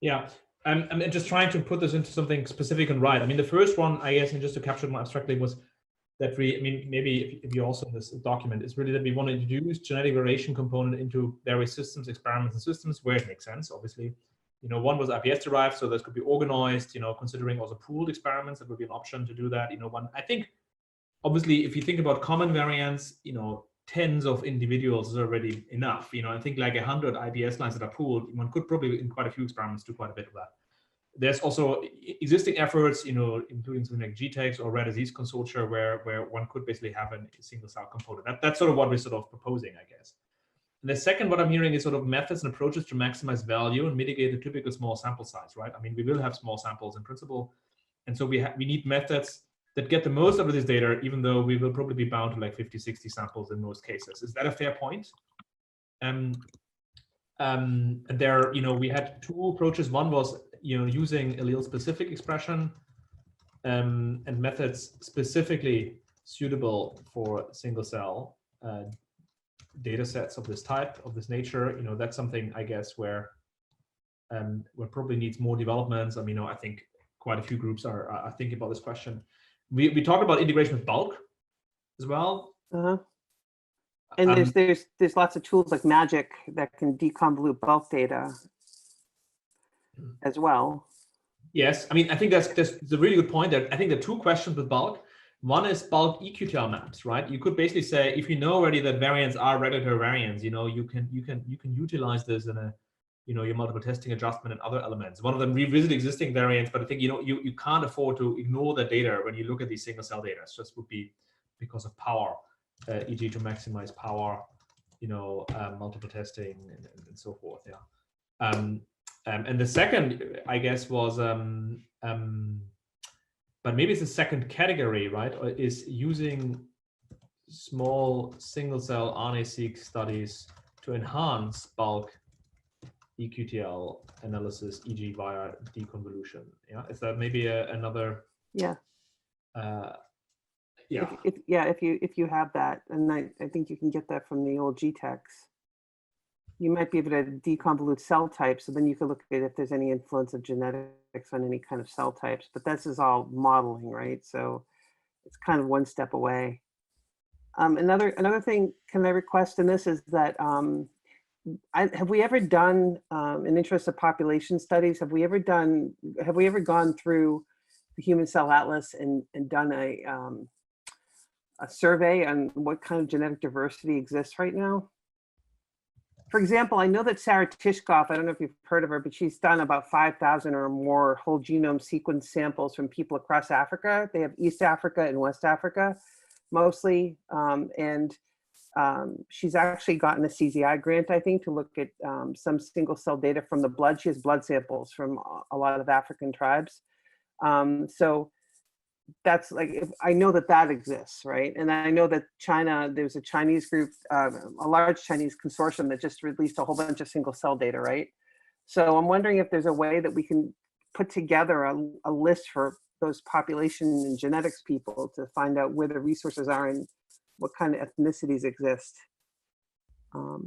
Yeah, I'm just trying to put this into something specific and right. I mean, the first one, I guess, and just to capture it more abstractly, was that we, I mean, maybe if you also in this document, is really that we want to introduce genetic variation component into various systems, experiments, and systems where it makes sense, obviously. You know, one was IPS derived, so this could be organized, you know, considering also pooled experiments, that would be an option to do that. You know, one, I think, obviously, if you think about common variants, you know, tens of individuals is already enough. You know, I think like 100 IPS lines that are pooled, one could probably in quite a few experiments do quite a bit of that. There's also existing efforts, you know, including something like GTEx or rare disease consortia, where one could basically have a single cell component. That's sort of what we're sort of proposing, I guess. And the second, what I'm hearing is sort of methods and approaches to maximize value and mitigate the typical small sample size, right? I mean, we will have small samples in principle, and so we need methods that get the most out of this data, even though we will probably be bound to like 50, 60 samples in most cases. Is that a fair point? And there, you know, we had two approaches. One was, you know, using allele-specific expression and methods specifically suitable for single-cell data sets of this type, of this nature. You know, that's something, I guess, where probably needs more developments. I mean, you know, I think quite a few groups are thinking about this question. We talked about integration with bulk as well. Uh-huh. And there's lots of tools like Magic that can deconvolute bulk data as well. Yes, I mean, I think that's a really good point. There, I think there are two questions with bulk. One is bulk eQTL maps, right? You could basically say, if you know already that variants are regulatory variants, you know, you can utilize this in a, you know, your multiple testing adjustment and other elements. One of them, revisit existing variants, but I think, you know, you can't afford to ignore the data when you look at these single cell data. It just would be because of power, e.g. to maximize power, you know, multiple testing and so forth. Yeah. And the second, I guess, was, but maybe it's the second category, right? Is using small single cell RNA-seq studies to enhance bulk eQTL analysis, e.g. via deconvolution. Yeah, is that maybe another? Yeah. Yeah. If you have that, and I think you can get that from the old GTEx. You might be able to deconvolute cell types, so then you could look at if there's any influence of genetics on any kind of cell types. But this is all modeling, right? So it's kind of one step away. Another thing, can I request in this is that have we ever done, in interest of population studies, have we ever gone through the Human Cell Atlas and done a survey on what kind of genetic diversity exists right now? For example, I know that Sarah Tishkoff, I don't know if you've heard of her, but she's done about 5,000 or more whole genome sequence samples from people across Africa. They have East Africa and West Africa, mostly. She's actually gotten a CZI grant, I think, to look at some single cell data from the blood. She has blood samples from a lot of African tribes. So that's like, I know that exists, right? And I know that China, there's a Chinese group, a large Chinese consortium that just released a whole bunch of single cell data, right? So I'm wondering if there's a way that we can put together a list for those population and genetics people to find out where the resources are and what kind of ethnicities exist. I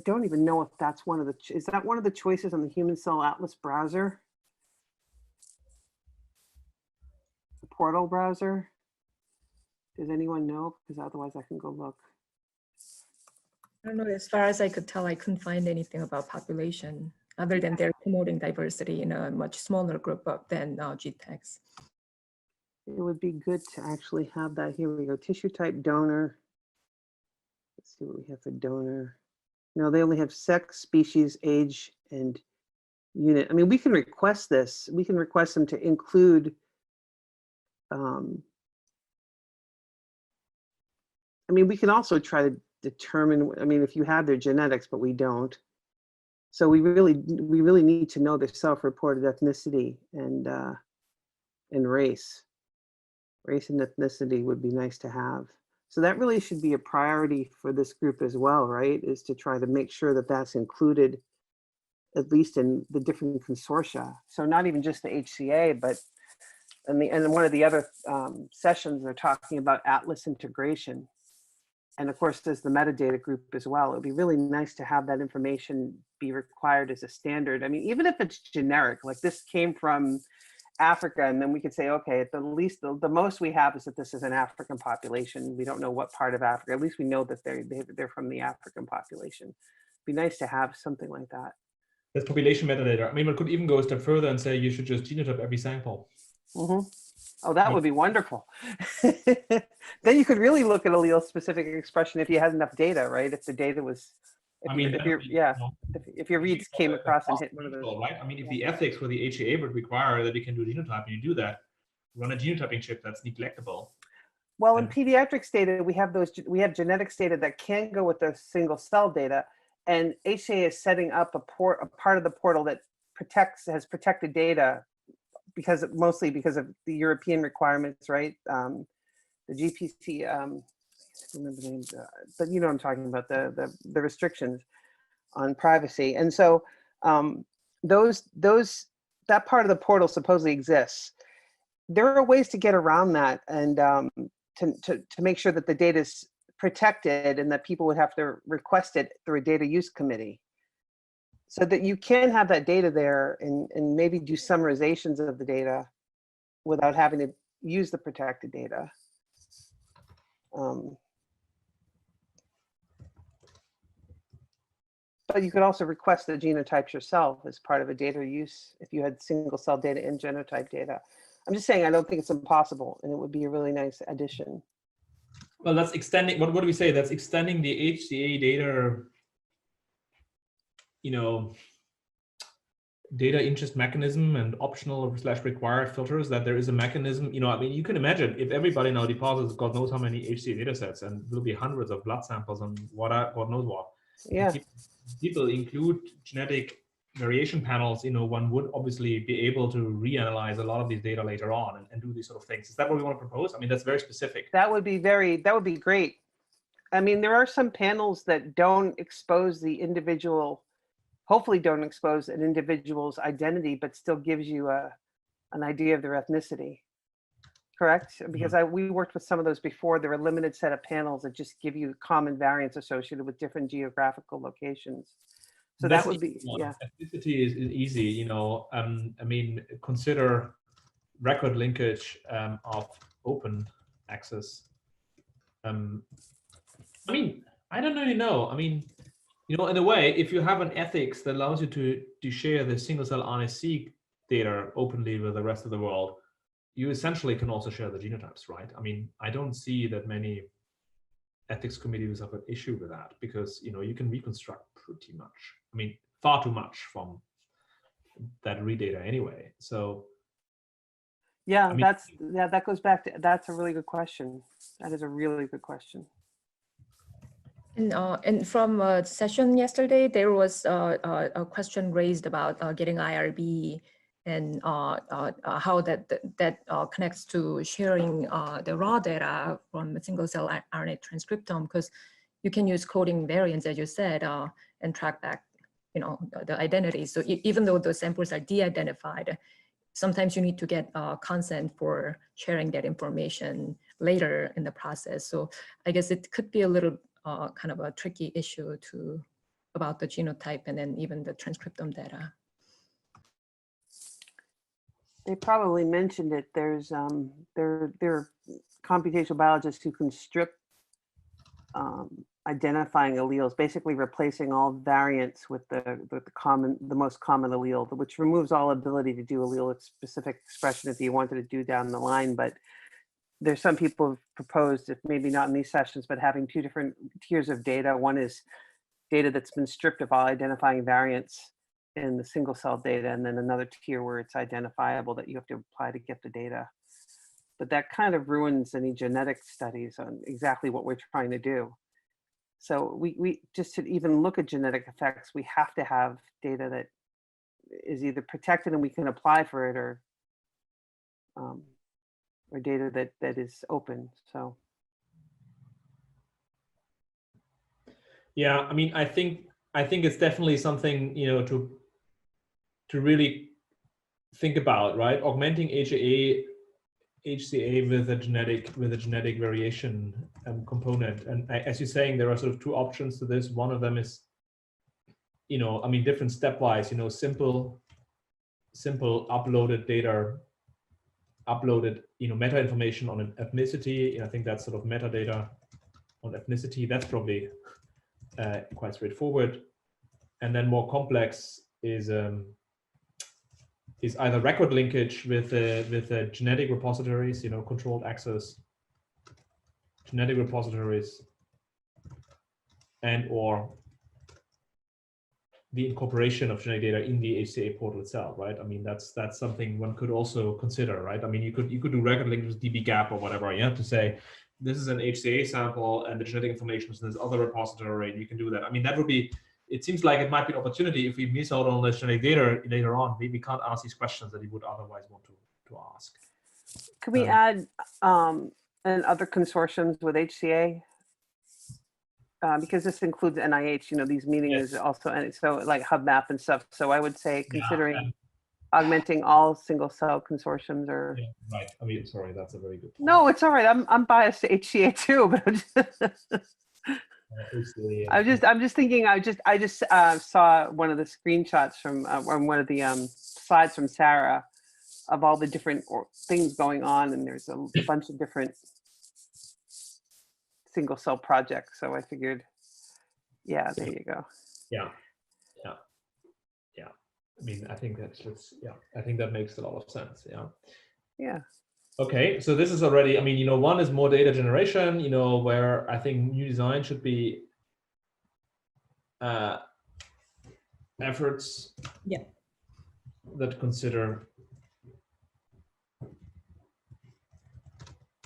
don't even know if that's one of the, is that one of the choices on the Human Cell Atlas browser? The portal browser? Does anyone know? Because otherwise I can go look. I don't know, as far as I could tell, I couldn't find anything about population other than they're promoting diversity in a much smaller group than GTEx. It would be good to actually have that. Here we go, tissue type, donor. Let's see what we have for donor. No, they only have sex, species, age, and unit. I mean, we can request this. We can request them to include, I mean, we can also try to determine, I mean, if you have their genetics, but we don't. So we really need to know their self-reported ethnicity and race. Race and ethnicity would be nice to have. So that really should be a priority for this group as well, right? Is to try to make sure that that's included, at least in the different consortia. So not even just the HCA, but in one of the other sessions, they're talking about Atlas integration. And of course, there's the metadata group as well. It'd be really nice to have that information be required as a standard. I mean, even if it's generic, like this came from Africa, and then we could say, okay, at the least, the most we have is that this is an African population. We don't know what part of Africa. At least we know that they're from the African population. It'd be nice to have something like that. That's population metadata. I mean, one could even go a step further and say you should just genotype every sample. Mm-hmm. Oh, that would be wonderful. Then you could really look at allele-specific expression if you had enough data, right? If the data was, if your reads came across and hit one of those. Right? I mean, if the ethics for the HCA would require that you can do genotyping, you do that. Run a genotyping chip that's neglectable. Well, in pediatrics data, we have genetics data that can go with the single cell data, and HCA is setting up a part of the portal that has protected data mostly because of the European requirements, right? The GPC, I can't remember the name, but you know what I'm talking about, the restrictions on privacy. And so that part of the portal supposedly exists. There are ways to get around that and to make sure that the data is protected and that people would have to request it through a data use committee, so that you can have that data there and maybe do summarizations of the data without having to use the protected data. But you could also request the genotypes yourself as part of a data use if you had single cell data and genotype data. I'm just saying, I don't think it's impossible, and it would be a really nice addition. Well, that's extending, what do we say? That's extending the HCA data, you know, data interest mechanism and optional / required filters, that there is a mechanism, you know, I mean, you can imagine if everybody now deposits God knows how many HCA data sets, and will be hundreds of blood samples and God knows what. Yeah. People include genetic variation panels, you know, one would obviously be able to reanalyze a lot of these data later on and do these sort of things. Is that what we want to propose? I mean, that's very specific. That would be great. I mean, there are some panels that don't expose the individual, hopefully don't expose an individual's identity, but still gives you an idea of their ethnicity. Correct? Because we worked with some of those before. There are a limited set of panels that just give you common variants associated with different geographical locations. So that would be, yeah. Ethnicity is easy, you know. I mean, consider record linkage of open access. I mean, I don't really know. I mean, you know, in a way, if you have an ethics that allows you to share the single cell RNA-seq data openly with the rest of the world, you essentially can also share the genotypes, right? I mean, I don't see that many ethics committees have an issue with that, because, you know, you can reconstruct pretty much, I mean, far too much from that read data anyway. So yeah, I mean, that goes back to, that's a really good question. That is a really good question. And from a session yesterday, there was a question raised about getting IRB and how that connects to sharing the raw data from a single cell RNA transcriptome, because you can use coding variants, as you said, and track back, you know, the identity. So even though those samples are de-identified, sometimes you need to get consent for sharing that information later in the process. So I guess it could be a little kind of a tricky issue about the genotype and then even the transcriptome data. They probably mentioned it. There's there are computational biologists who can strip identifying alleles, basically replacing all variants with the most common allele, which removes all ability to do allele specific expression if you wanted to do down the line. But there's some people who've proposed, if maybe not in these sessions, but having two different tiers of data. One is data that's been stripped of all identifying variants in the single cell data, and then another tier where it's identifiable that you have to apply to get the data. But that kind of ruins any genetic studies on exactly what we're trying to do. So we just to even look at genetic effects, we have to have data that is either protected and we can apply for it, or data that is open. So yeah, I mean, I think it's definitely something, you know, to really think about, right? Augmenting HCA with a genetic variation component. And as you're saying, there are sort of two options to this. One of them is, you know, I mean, different stepwise, you know, simple uploaded data uploaded, meta information on an ethnicity. I think that's sort of metadata on ethnicity. That's probably quite straightforward. And then more complex is either record linkage with genetic repositories, controlled access genetic repositories, and or the incorporation of genetic data in the HCA portal itself, right? I mean, that's something one could also consider, right? I mean, you could do record linkage with dbGaP or whatever. You have to say this is an HCA sample and the genetic information is in this other repository, and you can do that. I mean, that would be. It seems like it might be an opportunity if we miss out on the genetic data later on. We can't ask these questions that we would otherwise want to ask. Could we add and other consortiums with HCA? Because this includes NIH, these meetings is also, and so like HubMap and stuff. So I would say considering augmenting all single cell consortiums or. Yeah, right. I mean, sorry, that's a very good point. No, it's all right. I'm biased to HCA too, but I'm just thinking. I just saw one of the screenshots from one of the slides from Sarah of all the different things going on, and there's a bunch of different single cell projects. So I figured, yeah, there you go. Yeah. I mean, I think I think that makes a lot of sense. Yeah. Yeah. Okay, so this is already, I mean, one is more data generation, where I think new design should be efforts that consider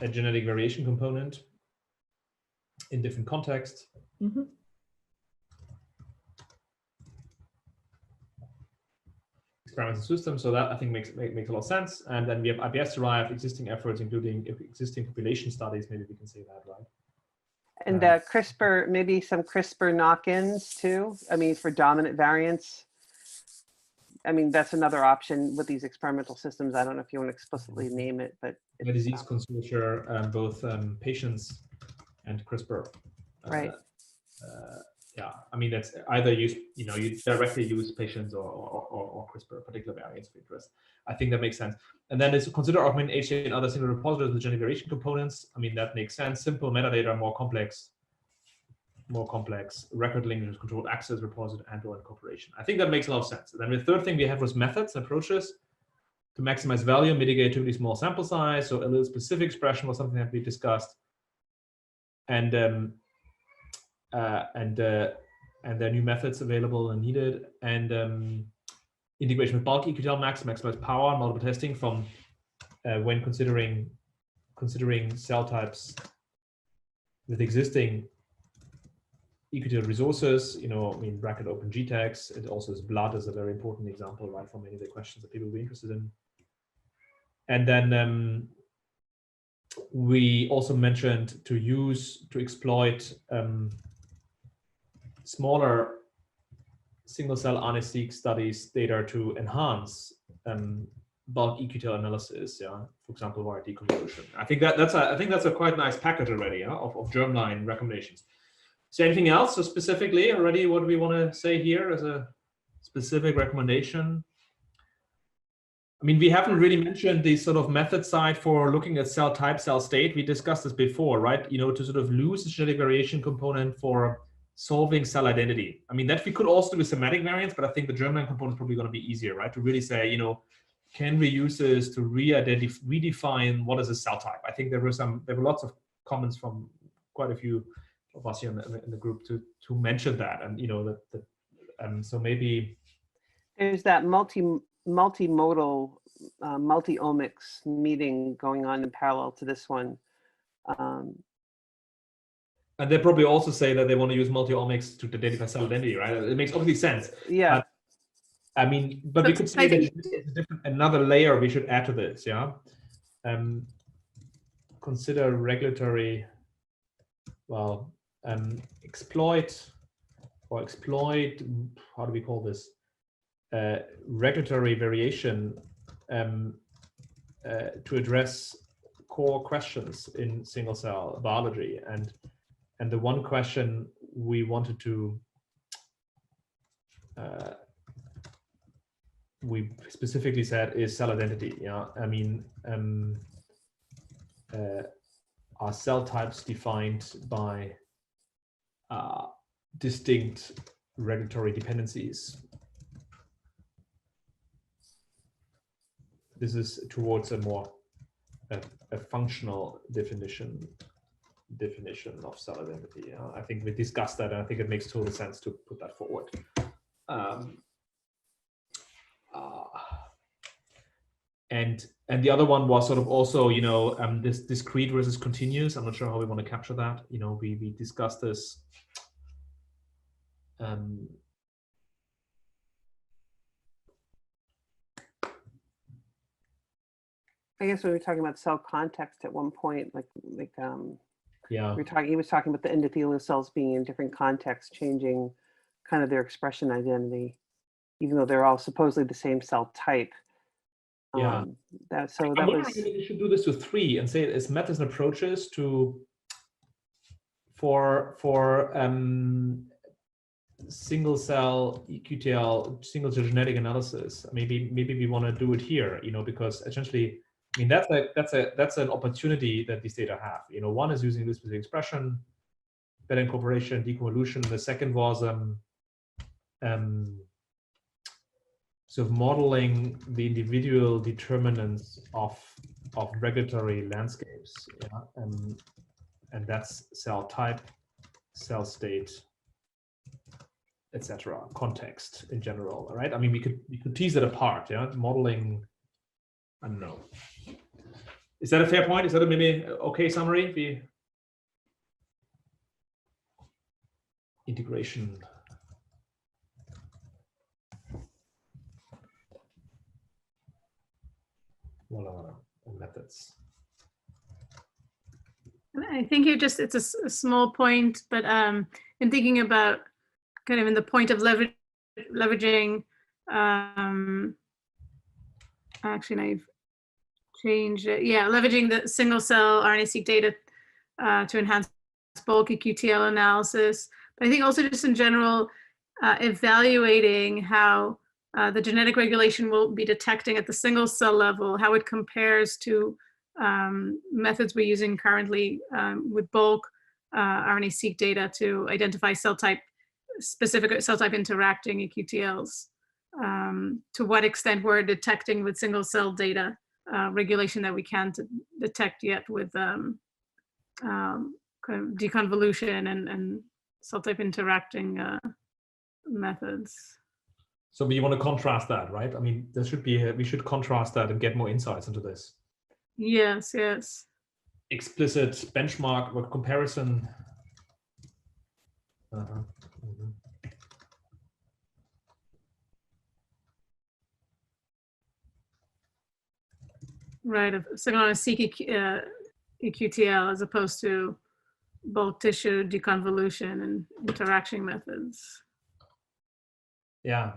a genetic variation component in different contexts. Mm-hmm. Experiments and systems, so that I think makes a lot of sense. And then we have IPS-derived existing efforts, including existing population studies. Maybe we can say that, right? And CRISPR, maybe some CRISPR knock-ins too. I mean, for dominant variants. I mean, that's another option with these experimental systems. I don't know if you want to explicitly name it, but the disease consortia, both patients and CRISPR. Right. Yeah, I mean, that's either you directly use patients or CRISPR, particular variants of interest. I think that makes sense. And then it's consider augmenting HCA and other single repositories with genetic variation components. I mean, that makes sense. Simple metadata, more complex record linkages, controlled access, repository, and/or incorporation. I think that makes a lot of sense. And then the third thing we have was methods and approaches to maximize value, mitigate typically small sample size. So a little specific expression was something that we discussed. And there are new methods available and needed, and integration with bulk EQTL maximize power and multiple testing from when considering cell types with existing EQTL resources. I mean, bracket open GTEx. It also is blood is a very important example, right, for many of the questions that people will be interested in. And then we also mentioned to exploit smaller single-cell RNA-seq studies data to enhance bulk EQTL analysis. Yeah, for example, via deconvolution. I think that's a quite nice package already, of germline recommendations. So anything else? So specifically, already, what do we want to say here as a specific recommendation? I mean, we haven't really mentioned the sort of method side for looking at cell type, cell state. We discussed this before, right? To sort of lose the genetic variation component for solving cell identity. I mean, that we could also do with somatic variants, but I think the germline component is probably going to be easier, right? To really say, can we use this to redefine what is a cell type? I think there were lots of comments from quite a few of us here in the group to mention that, and so maybe there's that multimodal multi-omics meeting going on in parallel to this one. And they probably also say that they want to use multi-omics to identify cell identity, right? It makes obviously sense. Yeah. I mean, but we could say that another layer we should add to this, yeah? Consider regulatory, exploit, how do we call this? Regulatory variation to address core questions in single cell biology. And the one question we wanted to we specifically said is cell identity. Yeah, I mean, are cell types defined by distinct regulatory dependencies? This is towards a more a functional definition of cell identity. I think we discussed that, and I think it makes total sense to put that forward. And the other one was sort of also, you know, this discrete versus continuous. I'm not sure how we want to capture that. You know, we discussed this. I guess we were talking about cell context at one point, yeah, he was talking about the endothelial cells being in different contexts, changing kind of their expression identity, even though they're all supposedly the same cell type. Yeah. I'm wondering if you should do this to 3 and say it as methods and approaches for single cell EQTL, single cell genetic analysis. Maybe we want to do it here, you know, because essentially, I mean, that's an opportunity that these data have. You know, one is using this specific expression, better incorporation, deconvolution. The second was sort of modeling the individual determinants of regulatory landscapes. Yeah, and that's cell type, cell state, etc. Context in general, right? I mean, we could tease it apart. Yeah, modeling. I don't know. Is that a fair point? Is that a maybe okay summary? The integration. Voila, methods. I think it's a small point, but in thinking about kind of in the point of leveraging, actually now you've changed it. Yeah, leveraging the single cell RNA-seq data to enhance bulk EQTL analysis. But I think also just in general, evaluating how the genetic regulation will be detecting at the single cell level, how it compares to methods we're using currently with bulk RNA-seq data to identify specific cell type interacting EQTLs. To what extent we're detecting with single cell data regulation that we can't detect yet with kind of deconvolution and cell type interacting methods. So we want to contrast that, right? I mean, there should be we should contrast that and get more insights into this. Yes, yes. Explicit benchmark or comparison. Right, a signal on a seq EQTL as opposed to bulk tissue deconvolution and interaction methods. Yeah.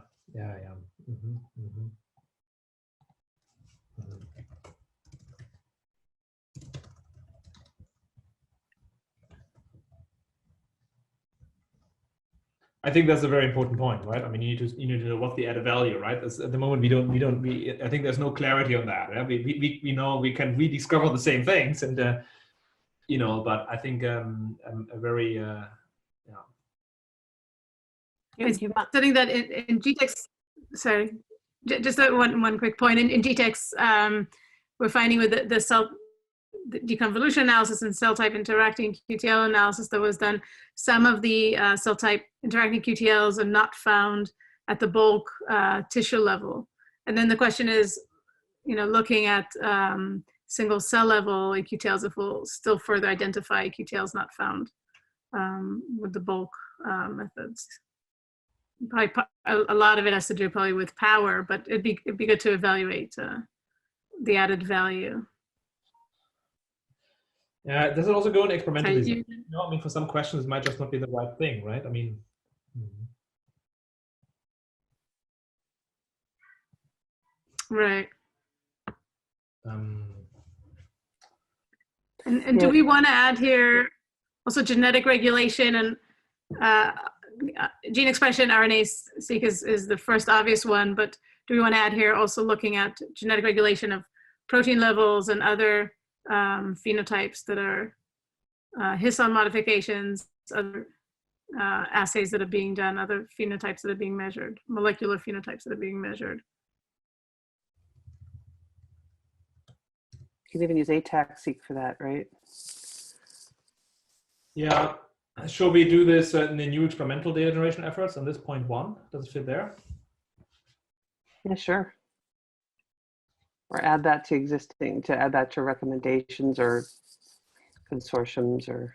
I think that's a very important point, right? I mean, you need to know what's the added value, right? At the moment, I think there's no clarity on that. Yeah? We know we can rediscover the same things, and you know, but I think a very Studying that in GTEx, sorry, just one quick point. In GTEx, we're finding with the cell deconvolution analysis and cell type interacting QTL analysis that was done, some of the cell type interacting QTLs are not found at the bulk tissue level. And then the question is, you know, looking at single cell level EQTLs, if we'll still further identify EQTLs not found with the bulk methods. Probably a lot of it has to do probably with power, but it'd be good to evaluate the added value. Yeah, does it also go in experimentalism? You know, I mean, for some questions, it might just not be the right thing, right? I mean. Right. And do we want to add here also genetic regulation and gene expression? RNA-seq is the first obvious one, but do we want to add here also looking at genetic regulation of protein levels and other phenotypes that are histone modifications, other assays that are being done, other phenotypes that are being measured, molecular phenotypes that are being measured. You can even use ATAC-seq for that, right? Yeah. Shall we do this in the new experimental data generation efforts on this point 1? Does it fit there? Yeah, sure. Or add that to existing, to add that to recommendations or consortiums or.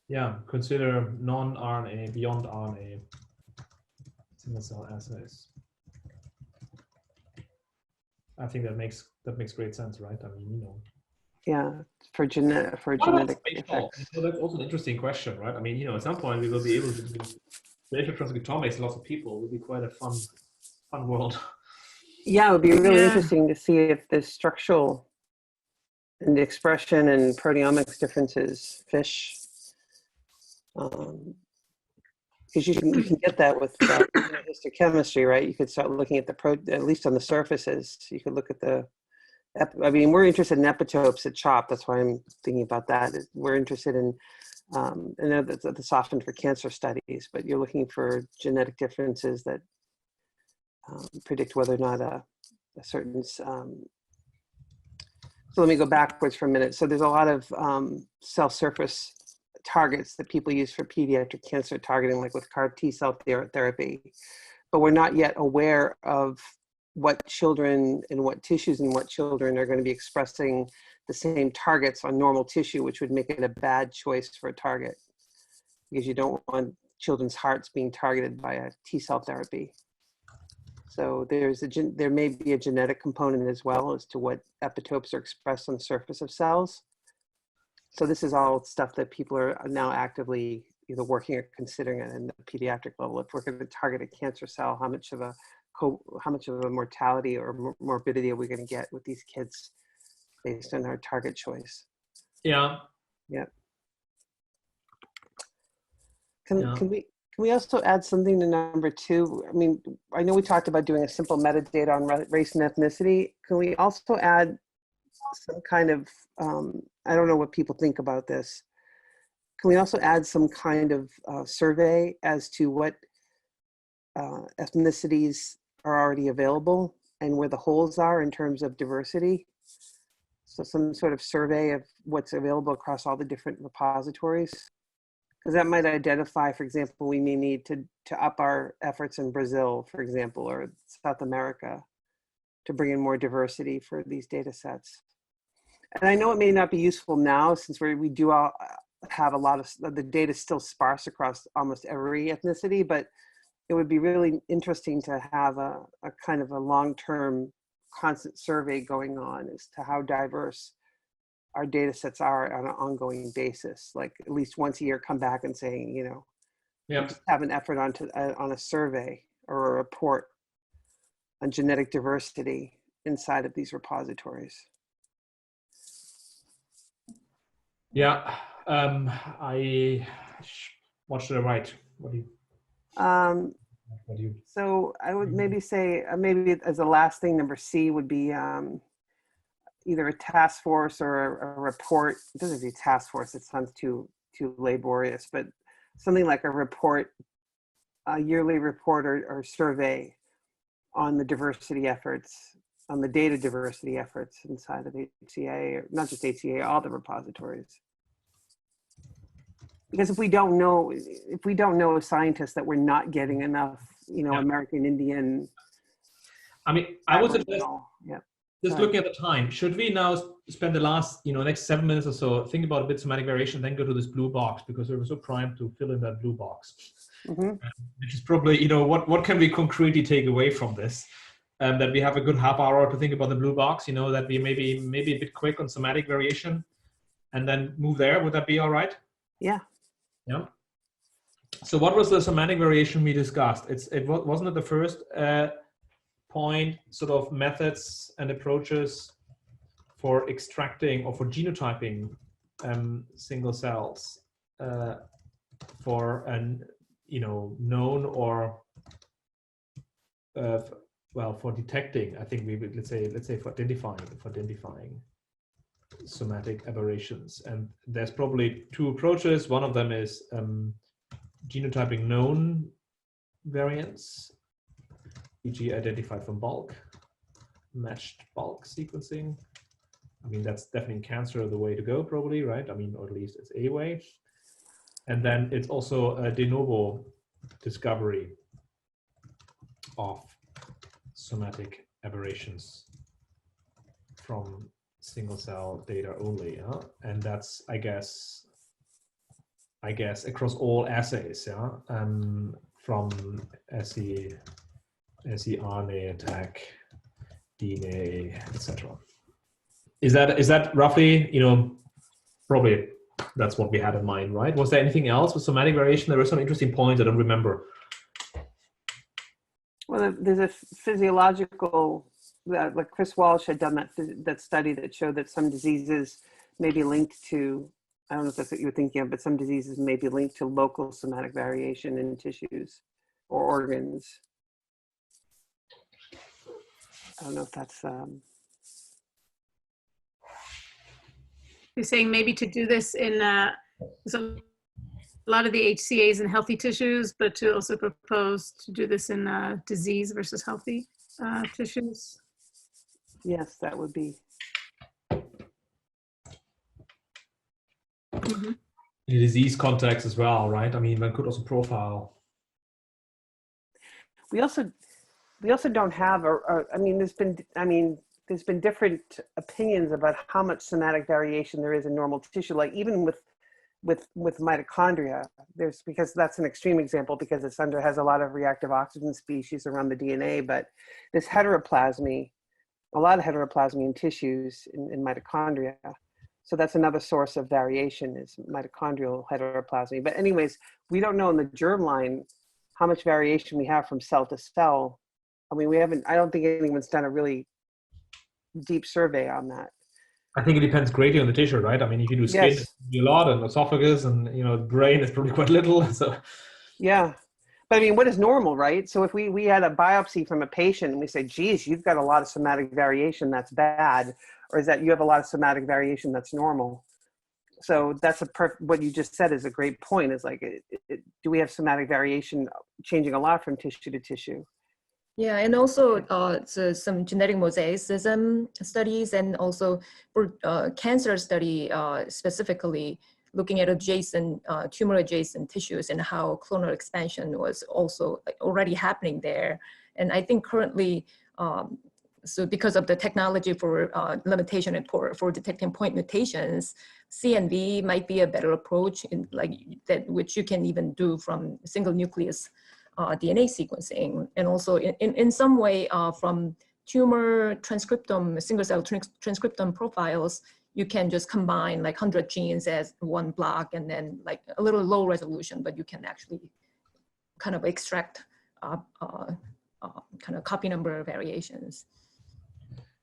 Yeah, consider non-RNA, beyond RNA single cell assays. I think that makes great sense, right? I mean, you know. Yeah, for genetic effects. So that's also an interesting question, right? I mean, you know, at some point we will be able to do spatial transcriptomics and lots of people. It will be quite a fun world. Yeah, it would be really interesting to see if the structural and the expression and proteomics differences fish. Because you can get that with histochemistry, right? You could start looking at the at least on the surfaces. You could look at the. I mean, we're interested in epitopes at CHOP. That's why I'm thinking about that. We're interested in, I know that's often for cancer studies, but you're looking for genetic differences that predict whether or not a certain. So let me go backwards for a minute. So there's a lot of cell surface targets that people use for pediatric cancer targeting, like with CAR T-cell therapy, but we're not yet aware of what children and what tissues and what children are going to be expressing the same targets on normal tissue, which would make it a bad choice for a target, because you don't want children's hearts being targeted by a T-cell therapy. So there may be a genetic component as well as to what epitopes are expressed on the surface of cells. So this is all stuff that people are now actively either working or considering it in the pediatric level. If we're going to target a cancer cell, how much of a mortality or morbidity are we going to get with these kids based on our target choice? Yeah. Yeah. Can we also add something to number 2? I mean, I know we talked about doing a simple metadata on race and ethnicity. Can we also add some kind of, I don't know what people think about this. Can we also add some kind of survey as to what ethnicities are already available and where the holes are in terms of diversity? So some sort of survey of what's available across all the different repositories. Because that might identify, for example, we may need to up our efforts in Brazil, for example, or South America to bring in more diversity for these data sets. And I know it may not be useful now since we do all have a lot of the data still sparse across almost every ethnicity, but it would be really interesting to have a kind of a long-term constant survey going on as to how diverse our data sets are on an ongoing basis, like at least once a year come back and saying, you know, just have an effort on a survey or a report on genetic diversity inside of these repositories. Yeah, what should I write? What do you? So I would maybe say, maybe as a last thing, number C would be either a task force or a report. It doesn't have to be task force, it sounds too laborious, but something like a report, a yearly report or survey on the diversity efforts, on the data diversity efforts inside of HCA, not just HCA, all the repositories. Because if we don't know as scientists that we're not getting enough, you know, American Indian. I mean, I would suggest, just Sorry. looking at the time, should we now spend the last, next 7 minutes or so, think about a bit somatic variation, then go to this blue box, because we were so primed to fill in that blue box, which is probably, what can we concretely take away from this? That we have a good half hour to think about the blue box, that we maybe a bit quick on somatic variation and then move there. Would that be all right? Yeah. Yeah. So what was the somatic variation we discussed? Wasn't it the first point, sort of methods and approaches for extracting or for genotyping single cells for an known or well, for detecting, I think we would, let's say for identifying somatic aberrations. And there's probably two approaches. One of them is genotyping known variants, e.g. identified from bulk, matched bulk sequencing. I mean, that's definitely in cancer the way to go, probably, right? I mean, or at least it's a way. And then it's also a de novo discovery of somatic aberrations from single cell data only, and that's I guess across all assays, from RNA attack, DNA, etc. Is that roughly, probably that's what we had in mind, right? Was there anything else with somatic variation? There were some interesting points I don't remember. Well, there's a physiological, like Chris Walsh had done that study that showed that some diseases may be linked to, I don't know if that's what you were thinking of, but some diseases may be linked to local somatic variation in tissues or organs. I don't know if that's... You're saying maybe to do this in so a lot of the HCAs in healthy tissues, but to also propose to do this in disease versus healthy tissues? Yes, that would be. Mm-hmm. In a disease context as well, right? I mean, one could also profile. We also don't have there's been different opinions about how much somatic variation there is in normal tissue. Like even with mitochondria, because that's an extreme example because it has a lot of reactive oxygen species around the DNA, but there's heteroplasmy, a lot of heteroplasmy in tissues in mitochondria. So that's another source of variation is mitochondrial heteroplasmy. But anyways, we don't know in the germline how much variation we have from cell to cell. I mean, I don't think anyone's done a really deep survey on that. I think it depends greatly on the tissue, right? I mean, if you do skin, Yes. it's a lot, and esophagus, and brain is probably quite little. So yeah, but I mean, what is normal, right? So if we had a biopsy from a patient and we say, geez, you've got a lot of somatic variation, that's bad, or is that you have a lot of somatic variation that's normal? So that's what you just said is a great point. Is like, do we have somatic variation changing a lot from tissue to tissue? Yeah, and also some genetic mosaicism studies, and also for cancer study specifically looking at adjacent tumor adjacent tissues and how clonal expansion was also already happening there. And I think currently, so because of the technology for limitation and for detecting point mutations, CNV might be a better approach which you can even do from single nucleus DNA sequencing, and also in some way from tumor transcriptome, single cell transcriptome profiles, you can just combine like 100 genes as one block, and then like a little low resolution, but you can actually kind of extract kind of copy number variations.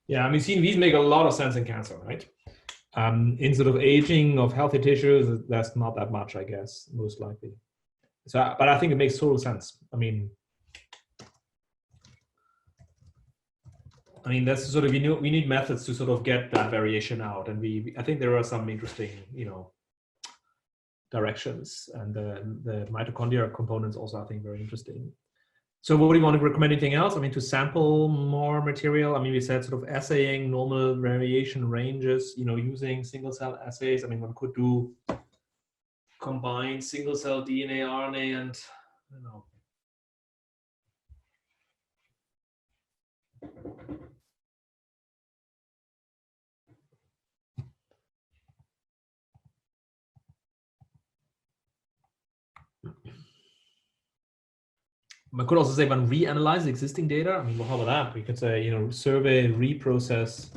yeah, I mean, CNVs make a lot of sense in cancer, right? In sort of aging of healthy tissues, that's not that much, I guess, most likely. So, but I think it makes total sense. I mean, that's sort of, we need methods to sort of get that variation out, and I think there are some interesting, directions, and the mitochondria components also, I think, very interesting. So, what do you want to recommend? Anything else? I mean, to sample more material. I mean, we said sort of assaying normal variation ranges. Using single cell assays. I mean, one could do combined single cell DNA, RNA, and one could also say one reanalyze existing data. I mean, well, how about that? We could say, survey, reprocess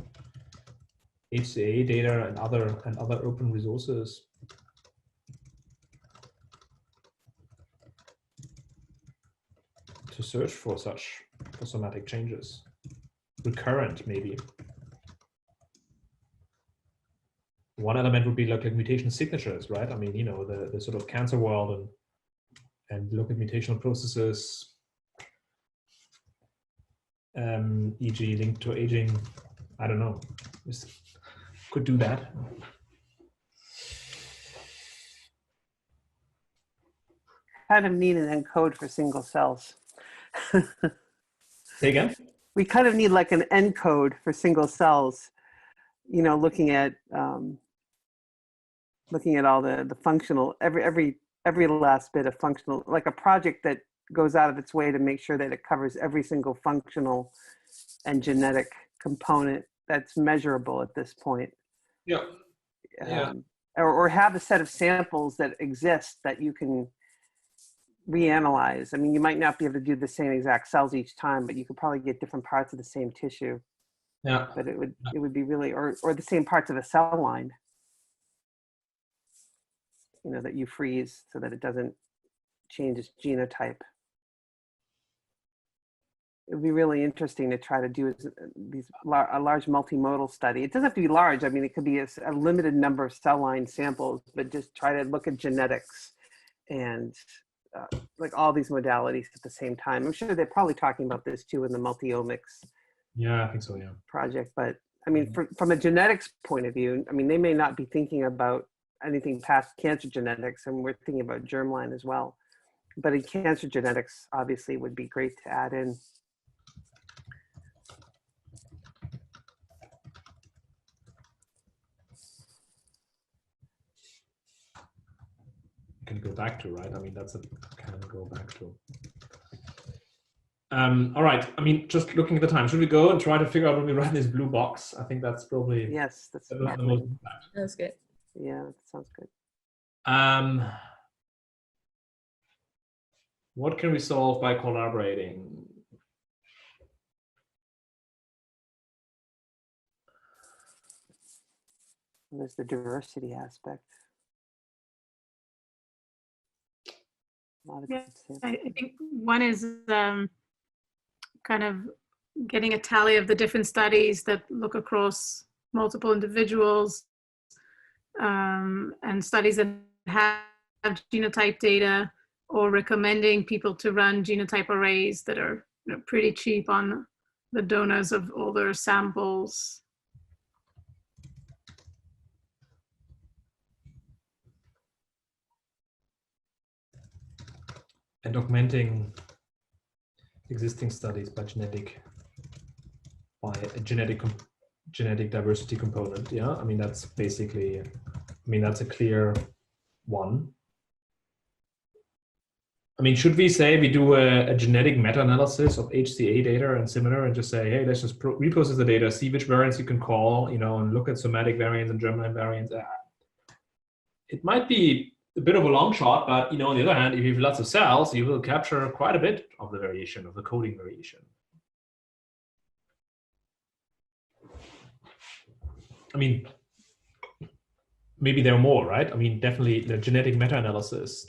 HCA data and other open resources. To search for somatic changes, recurrent maybe. One element would be like mutation signatures, right? I mean, the sort of cancer world and look at mutational processes e.g. linked to aging. I don't know. This could do that. Kind of need an encode for single cells. Say again? We kind of need like an encode for single cells, you know, looking at all the functional, every last bit of functional, like a project that goes out of its way to make sure that it covers every single functional and genetic component that's measurable at this point. Yeah. Yeah. Or have a set of samples that exist that you can reanalyze. I mean, you might not be able to do the same exact cells each time, but you could probably get different parts of the same tissue. Yeah. But it would be really, or the same parts of a cell line, you know, that you freeze so that it doesn't change its genotype. It would be really interesting to try to do a large multimodal study. It doesn't have to be large. I mean, it could be a limited number of cell line samples, but just try to look at genetics and like all these modalities at the same time. I'm sure they're probably talking about this too in the multi-omics. Yeah, I think so, yeah. Project, but I mean, from a genetics point of view, I mean, they may not be thinking about anything past cancer genetics, and we're thinking about germline as well. But in cancer genetics, obviously, would be great to add in. Can go back to, right? I mean, that's a can go back to. All right. I mean, just looking at the time, should we go and try to figure out when we run this blue box? I think that's probably yes, that's the most. That's good. Yeah, that sounds good. What can we solve by collaborating? There's the diversity aspect. Yeah, I think one is kind of getting a tally of the different studies that look across multiple individuals and studies that have genotype data, or recommending people to run genotype arrays that are, you know, pretty cheap on the donors of all their samples. And augmenting existing studies by a genetic diversity component. Yeah, I mean, that's basically, I mean, that's a clear one. I mean, should we say we do a genetic meta-analysis of HCA data and similar, and just say, hey, let's just reprocess the data, see which variants you can call, you know, and look at somatic variants and germline variants. It might be a bit of a long shot, but, you know, on the other hand, if you have lots of cells, you will capture quite a bit of the variation, of the coding variation. I mean, maybe there are more, right? I mean, definitely the genetic meta-analysis,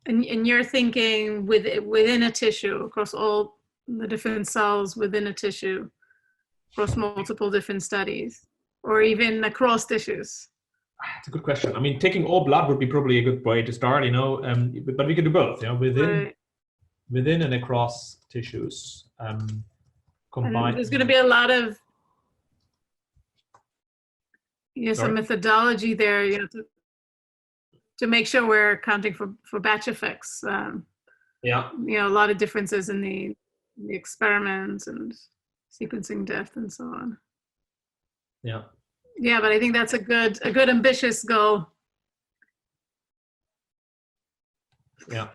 And you're thinking within a tissue, across all the different cells within a tissue, across multiple different studies, or even across tissues? It's a good question. I mean, taking all blood would be probably a good way to start, you know, but we can do both, you know, within and across tissues. Combined. And there's going to be a lot of, you know, some methodology there, you know, to make sure we're accounting for batch effects. Yeah. You know, a lot of differences in the experiments and sequencing depth and so on. Yeah. Yeah, but I think that's a good ambitious goal. Yeah.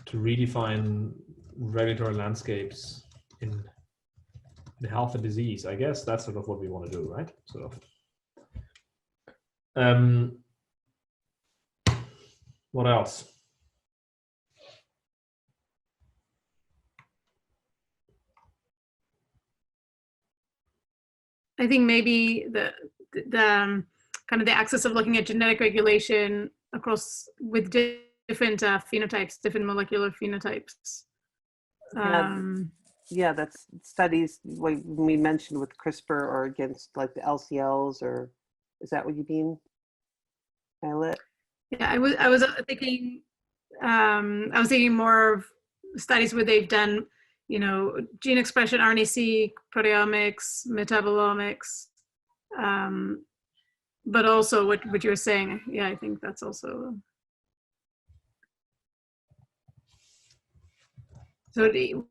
To redefine regulatory landscapes in health and disease. I guess that's sort of what we want to do, right? Sort of. What else? I think maybe the kind of the axis of looking at genetic regulation across with different phenotypes, different molecular phenotypes. Yeah, that's studies like we mentioned with CRISPR, or against like the LCLs, or is that what you mean, Violet? Yeah, I was thinking more of studies where they've done, gene expression, RNA-seq, proteomics, metabolomics, but also what you're saying. Yeah, I think that's also. So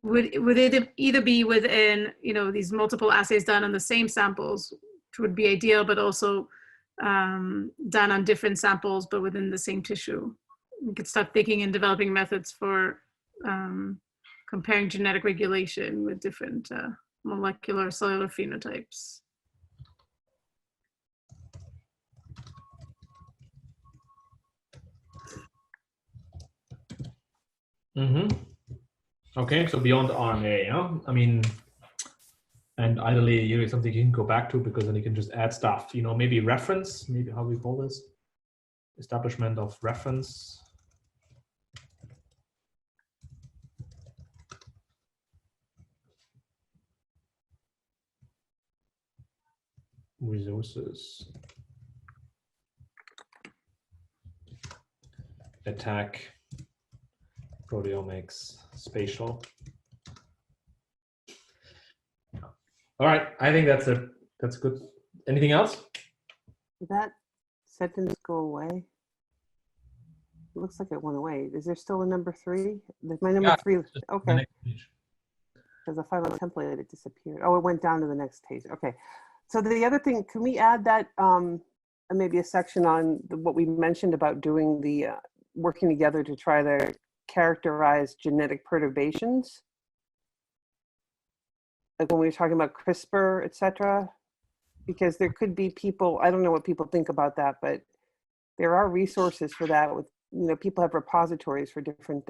would it either be within, these multiple assays done on the same samples, which would be ideal, but also done on different samples, but within the same tissue. We could start thinking and developing methods for comparing genetic regulation with different molecular cellular phenotypes. Mm-hmm. Okay, so beyond RNA, yeah? I mean, and ideally, something you can go back to, because then you can just add stuff, maybe reference, maybe how we call this, establishment of reference. Resources. Attack. Proteomics. Spatial. All right, I think that's it. That's good. Anything else? Did that sentence go away? It looks like it went away. Is there still a number 3? My number 3. Okay. Because the final template, it disappeared. Oh, it went down to the next page. Okay. So the other thing, can we add that maybe a section on what we mentioned about doing the working together to try to characterize genetic perturbations? Like when we were talking about CRISPR, et cetera, because there could be people, I don't know what people think about that, but there are resources for that. With, people have repositories for different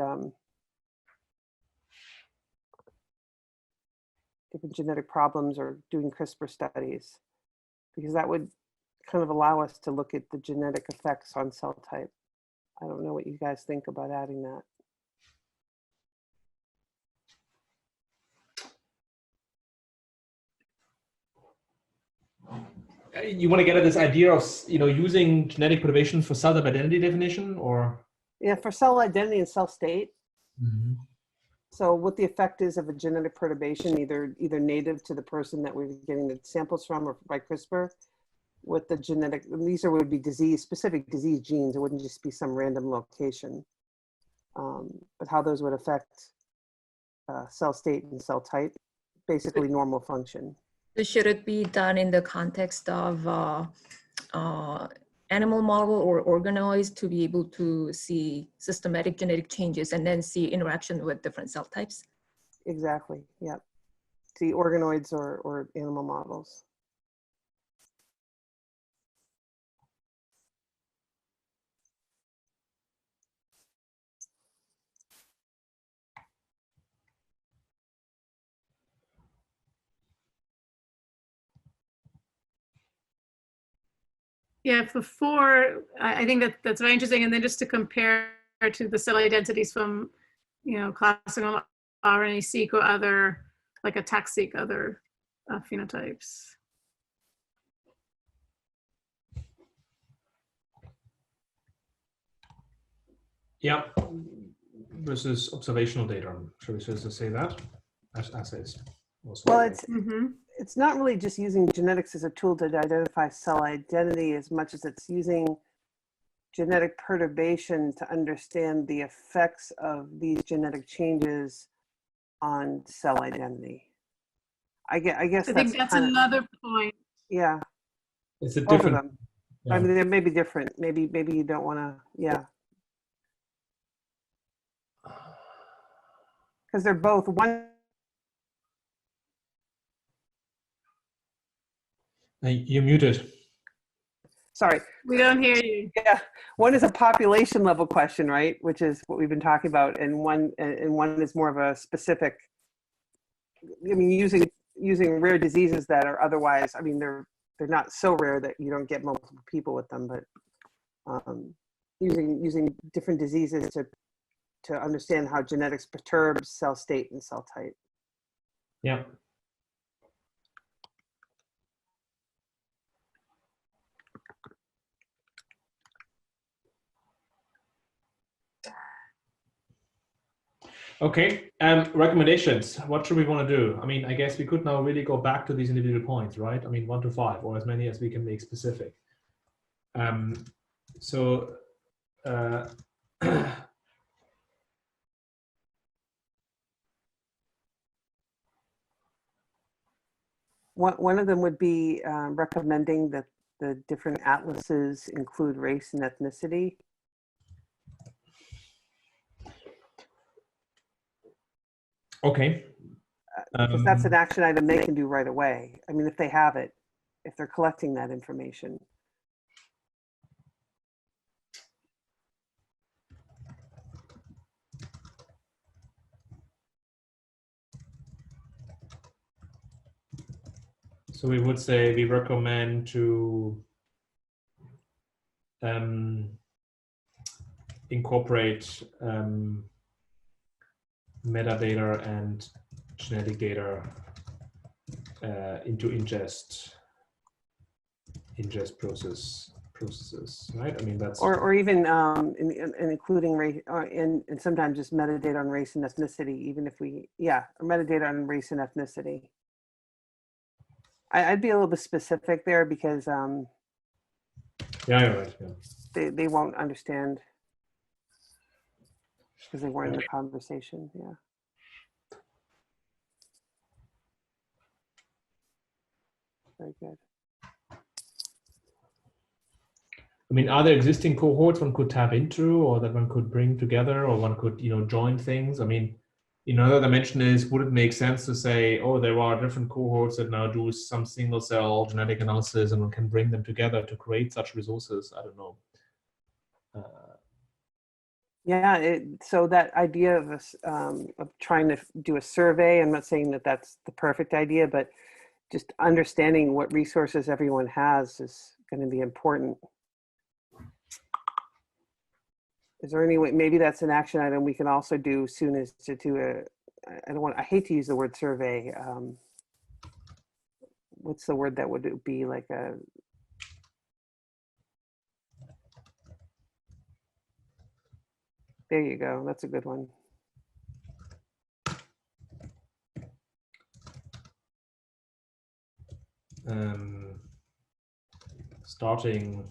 genetic problems or doing CRISPR studies, because that would kind of allow us to look at the genetic effects on cell type. I don't know what you guys think about adding that. You want to get at this idea of, using genetic perturbations for cell type identity definition, or? Yeah, for cell identity and cell state. Mm-hmm. So what the effect is of a genetic perturbation, either native to the person that we're getting the samples from or by CRISPR, with the genetic, these would be specific disease genes. It wouldn't just be some random location, but how those would affect cell state and cell type, basically normal function. Should it be done in the context of animal model or organoids to be able to see systematic genetic changes and then see interaction with different cell types? Exactly, yeah. See organoids or animal models. Yeah, for 4, I think that's very interesting. And then just to compare to the cell identities from, classical RNA-seq or other, like ATAC-seq, other phenotypes. Yeah, versus observational data. Should we just say that as assays? Well, it's not really just using genetics as a tool to identify cell identity as much as it's using genetic perturbation to understand the effects of these genetic changes on cell identity. I guess I think that's another point. Yeah. It's a both different. of them. Yeah. I mean, they may be different. Maybe you don't want to. Yeah. Because they're both one. You're muted. Sorry. We don't hear you. Yeah. One is a population level question, right? Which is what we've been talking about. And one is more of a specific, I mean, using rare diseases that are otherwise, I mean, they're not so rare that you don't get multiple people with them, but using different diseases to understand how genetics perturbs cell state and cell type. Yeah. Okay, recommendations. What should we want to do? I mean, I guess we could now really go back to these individual points, right? I mean, 1 to 5, or as many as we can make specific. So, one of them would be recommending that the different atlases include race and ethnicity. okay. Because that's an action item they can do right away. I mean, if they have it, if they're collecting that information. So we would say we recommend to incorporate metadata and genetic data into ingest processes, right? I mean, that's or even in including race, or and sometimes just metadata on race and ethnicity, even if we, or metadata on race and ethnicity. I'd be a little bit specific there because yeah, you're right. Yeah. They won't understand because they weren't in the conversation. Yeah. Very good. I mean, are there existing cohorts one could tap into, or that one could bring together, or one could, join things? I mean, another dimension is, would it make sense to say, oh, there are different cohorts that now do some single cell genetic analysis, and one can bring them together to create such resources? I don't know. Yeah, so that idea of trying to do a survey, I'm not saying that that's the perfect idea, but just understanding what resources everyone has is going to be important. Is there any way, maybe that's an action item we can also do soon, is to do I hate to use the word survey. What's the word that would be like a, there you go, that's a good one. Starting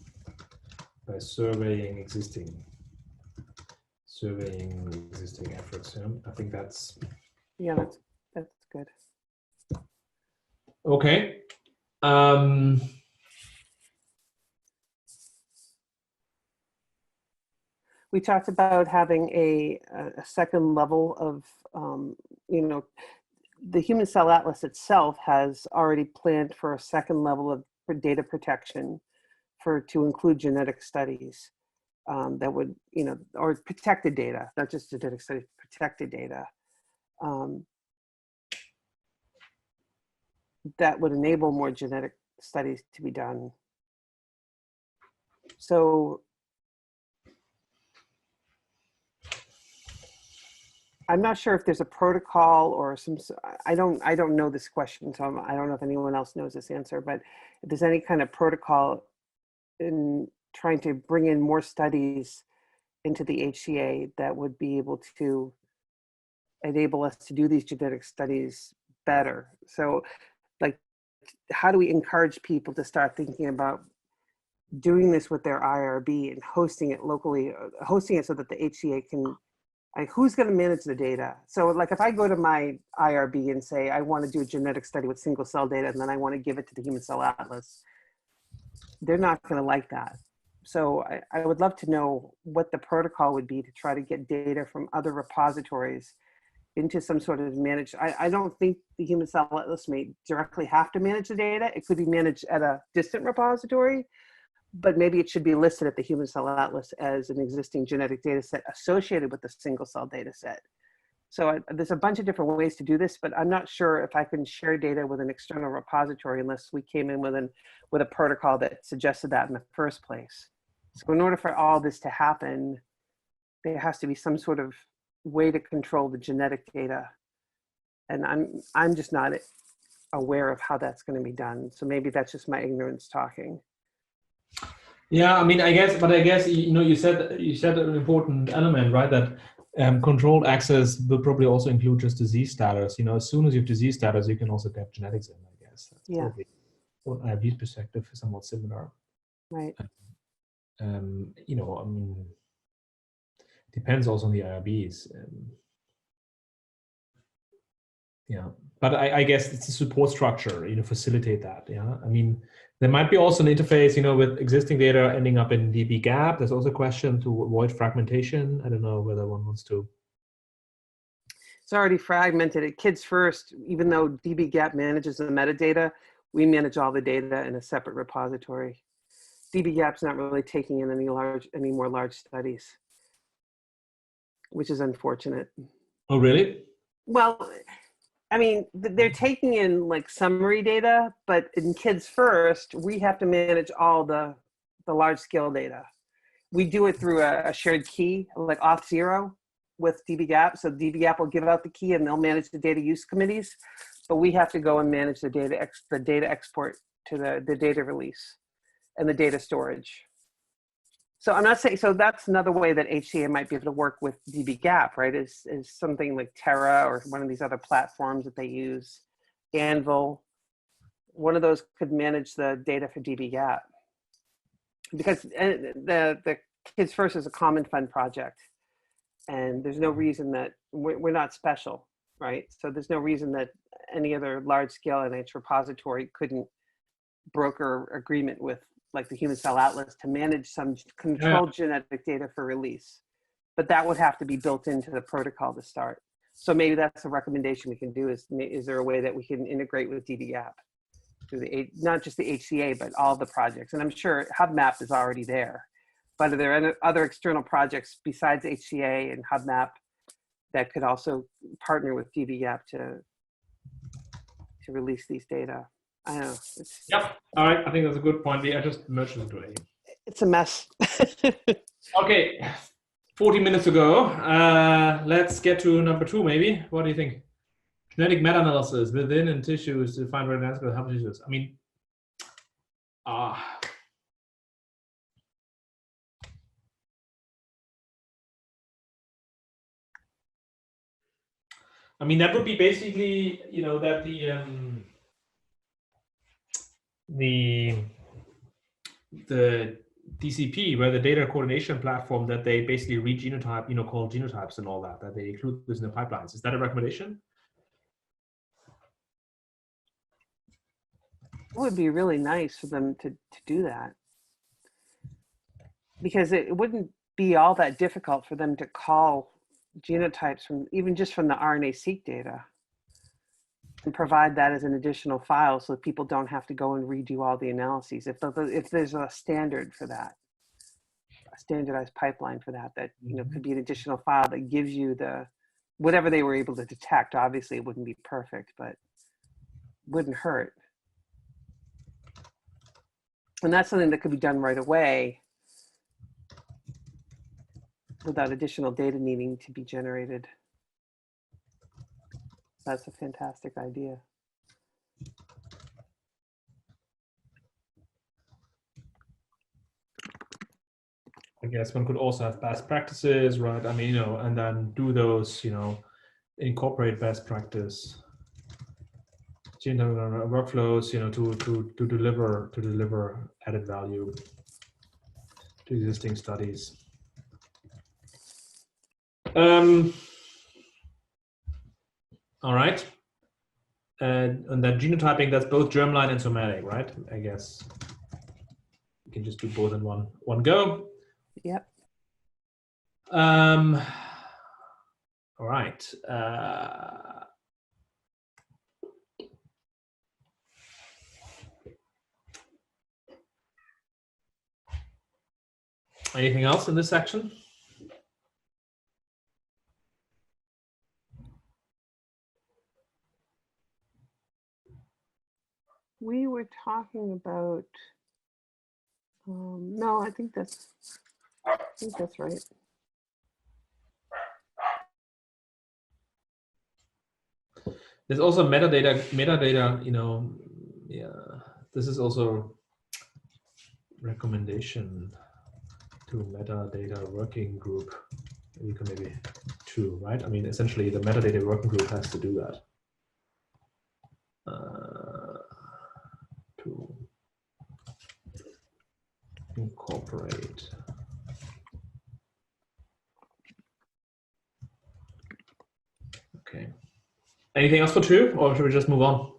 by surveying existing efforts. Yeah? I think that's that's good. Okay. We talked about having a second level of, the Human Cell Atlas itself has already planned for a second level of data protection to include genetic studies that would, or protected data, not just genetic studies, protected data. That would enable more genetic studies to be done. So I'm not sure if there's a protocol or I don't know this question, so I don't know if anyone else knows this answer, but if there's any kind of protocol in trying to bring in more studies into the HCA that would be able to enable us to do these genetic studies better. So like, how do we encourage people to start thinking about doing this with their IRB and hosting it locally, hosting it so that the HCA can, who's going to manage the data? So like if I go to my IRB and say, I want to do a genetic study with single cell data, and then I want to give it to the Human Cell Atlas, they're not going to like that. So I would love to know what the protocol would be to try to get data from other repositories into some sort of managed. I don't think the Human Cell Atlas may directly have to manage the data. It could be managed at a distant repository, but maybe it should be listed at the Human Cell Atlas as an existing genetic data set associated with the single cell data set. So there's a bunch of different ways to do this, but I'm not sure if I can share data with an external repository unless we came in with a protocol that suggested that in the first place. So in order for all this to happen, there has to be some sort of way to control the genetic data. And I'm just not aware of how that's going to be done. So maybe that's just my ignorance talking. Yeah, I mean, I guess, you said an important element, right? That Controlled access will probably also include just disease status. You know, as soon as you have disease status, you can also get genetics in, I guess. That's probably, from IRB's perspective, is somewhat similar. Right. You know, I mean, depends also on the IRBs. Yeah, but I guess it's a support structure, you know, facilitate that. Yeah, I mean, there might be also an interface, you know, with existing data ending up in dbGaP. There's also a question to avoid fragmentation. I don't know whether one wants to. It's already fragmented at Kids First. Even though dbGaP manages the metadata, we manage all the data in a separate repository. dbGaP's not really taking in any more large studies, which is unfortunate. Oh, really? Well, I mean, they're taking in like summary data, but in Kids First, we have to manage all the large scale data. We do it through a shared key, like Auth0 with dbGaP. So dbGaP will give out the key and they'll manage the data use committees, but we have to go and manage the data export to the data release and the data storage. So I'm not saying, so that's another way that HCA might be able to work with dbGaP, right? Is something like Terra or one of these other platforms that they use, Anvil. One of those could manage the data for dbGaP. Because the Kids First is a common fund project. And there's no reason that we're not special, right? So there's no reason that any other large scale NIH repository couldn't broker agreement with like the Human Cell Atlas to manage some controlled genetic data for release. But that would have to be built into the protocol to start. So maybe that's a recommendation we can do is there a way that we can integrate with dbGaP through not just the HCA, but all the projects. And I'm sure HubMap is already there. But are there other external projects besides HCA and HubMap that could also partner with dbGaP to release these data? I don't know. Yep. All right. I think that's a good point. I just merged into it. It's a mess. Okay. 40 minutes ago. Let's get to number 2, maybe. What do you think? Genetic meta-analysis within and tissues to find relevance with healthy tissues. I mean, that would be basically, you know, that the DCP, where the data coordination platform, that they basically read genotype, you know, call genotypes and all that they include this in the pipelines. Is that a recommendation? It would be really nice for them to do that, because it wouldn't be all that difficult for them to call genotypes from even just from the RNA-seq data and provide that as an additional file so that people don't have to go and redo all the analyses. If there's a standard for that, a standardized pipeline for that, you know, could be an additional file that gives you the whatever they were able to detect. Obviously, it wouldn't be perfect, but wouldn't hurt. And that's something that could be done right away without additional data needing to be generated. That's a fantastic idea. I guess one could also have best practices, right? I mean, you know, and then do those, you know, incorporate best practice workflows, you know, to deliver added value to existing studies. All right. And that genotyping, that's both germline and somatic, right? I guess you can just do both in one go. Yep. All right. Anything else in this section? We were talking about, no, I think that's right. There's also metadata, you know, yeah, this is also recommendation to metadata working group. You can maybe 2, right? I mean, essentially the metadata working group has to do that. To incorporate. Okay. Anything else for 2, or should we just move on?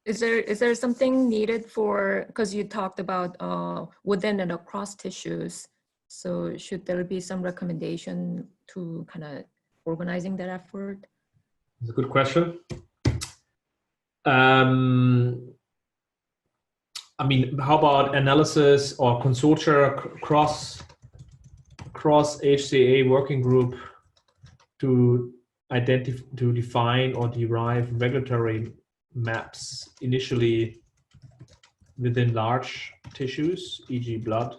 Is there something needed for, because you talked about within and across tissues, so should there be some recommendation to kind of organizing that effort? It's a good question. I mean, how about analysis or consortia cross HCA working group to define or derive regulatory maps initially within large tissues, e.g. blood,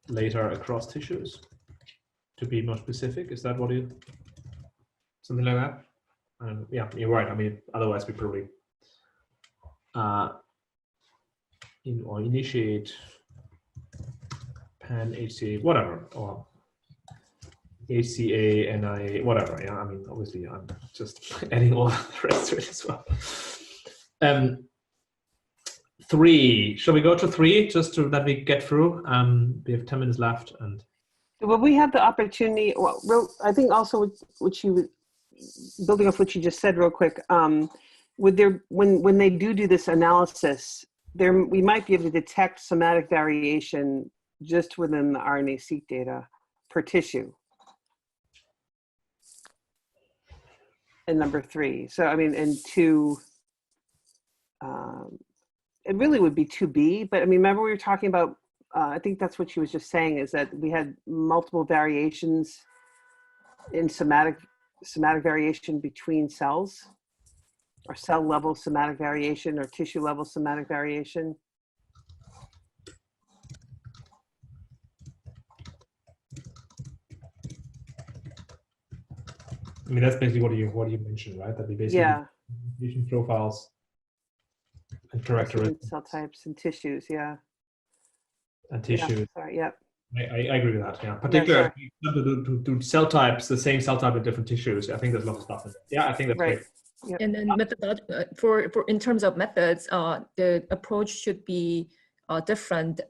later across tissues, to be more specific? Is that what you, something like that? Yeah, you're right. I mean, otherwise we probably or initiate pan HCA, whatever, or HCA, NIA, whatever. Yeah, I mean, obviously I'm just adding all the rest to it as well. 3, shall we go to 3 just to that we get through? We have 10 minutes left, and well, we have the opportunity. Well, I think also what you, building off what you just said real quick, with their, when they do this analysis, we might be able to detect somatic variation just within the RNA-seq data per tissue. And number 3. So, I mean, and 2, it really would be 2B, but I mean, remember we were talking about, I think that's what she was just saying, is that we had multiple variations in somatic variation between cells, or cell level somatic variation, or tissue level somatic variation. I mean, that's basically what you mentioned, right? That we basically patient profiles and characteristics, cell types and tissues, and tissues. Yeah, sorry, yep. I agree with that. Yeah, particularly to cell types, the same cell type in different tissues. I think there's a lot of stuff in there. Yeah, I think that's right. great. Yep. And then for in terms of methods, the approach should be different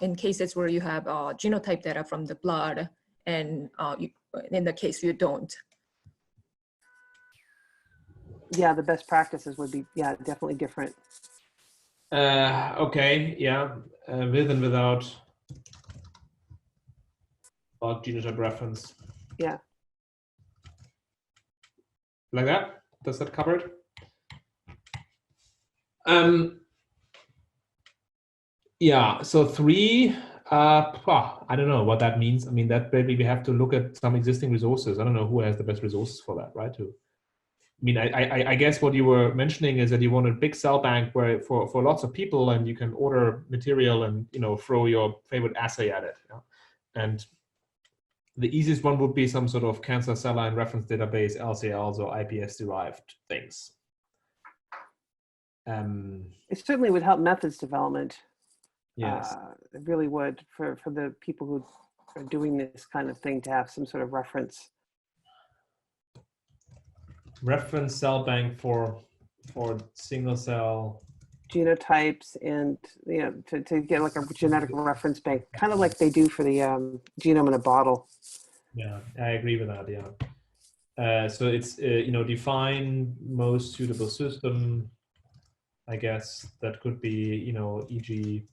in cases where you have genotype data from the blood, and in the case you don't. Yeah, the best practices would be, definitely different. Okay, yeah, with and without genotype reference. Yeah. Like that? Does that cover it? Yeah, so 3, I don't know what that means. I mean, that maybe we have to look at some existing resources. I don't know who has the best resources for that, right? I mean, I guess what you were mentioning is that you want a big cell bank where for lots of people, and you can order material and, you know, throw your favorite assay at it. Yeah? And the easiest one would be some sort of cancer cell line reference database, LCLs or IPS derived things. It certainly would help methods development. Yes, it really would for the people who are doing this kind of thing to have some sort of reference. Reference cell bank for single cell genotypes, and to get like a genetic reference bank, kind of like they do for the genome in a bottle. Yeah, I agree with that. Yeah. So it's define most suitable system. I guess that could be e.g.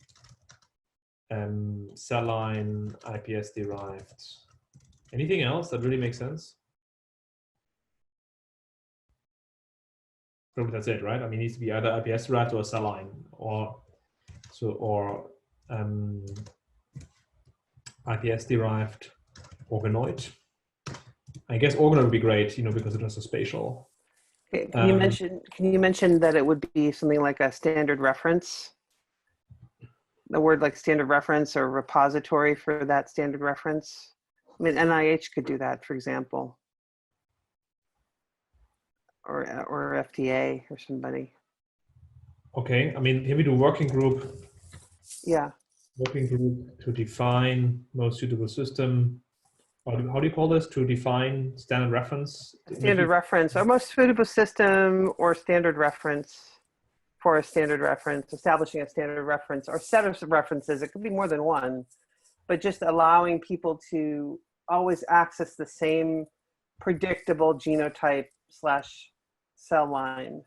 Cell line IPS derived. Anything else that really makes sense? Probably that's it, right? I mean, it needs to be either IPS derived or cell line, or IPS derived organoid. I guess organoid would be great, because it has a spatial. Okay. Can you mention that it would be something like a standard reference? The word like standard reference or repository for that standard reference. I mean, NIH could do that, for example, or FDA or somebody. Okay, I mean, here we do working group. Yeah. Working group to define most suitable system. How do you call this? To define standard reference? Standard reference, or most suitable system, or standard reference for a standard reference, establishing a standard reference or set of references. It could be more than one, but just allowing people to always access the same predictable genotype / cell line.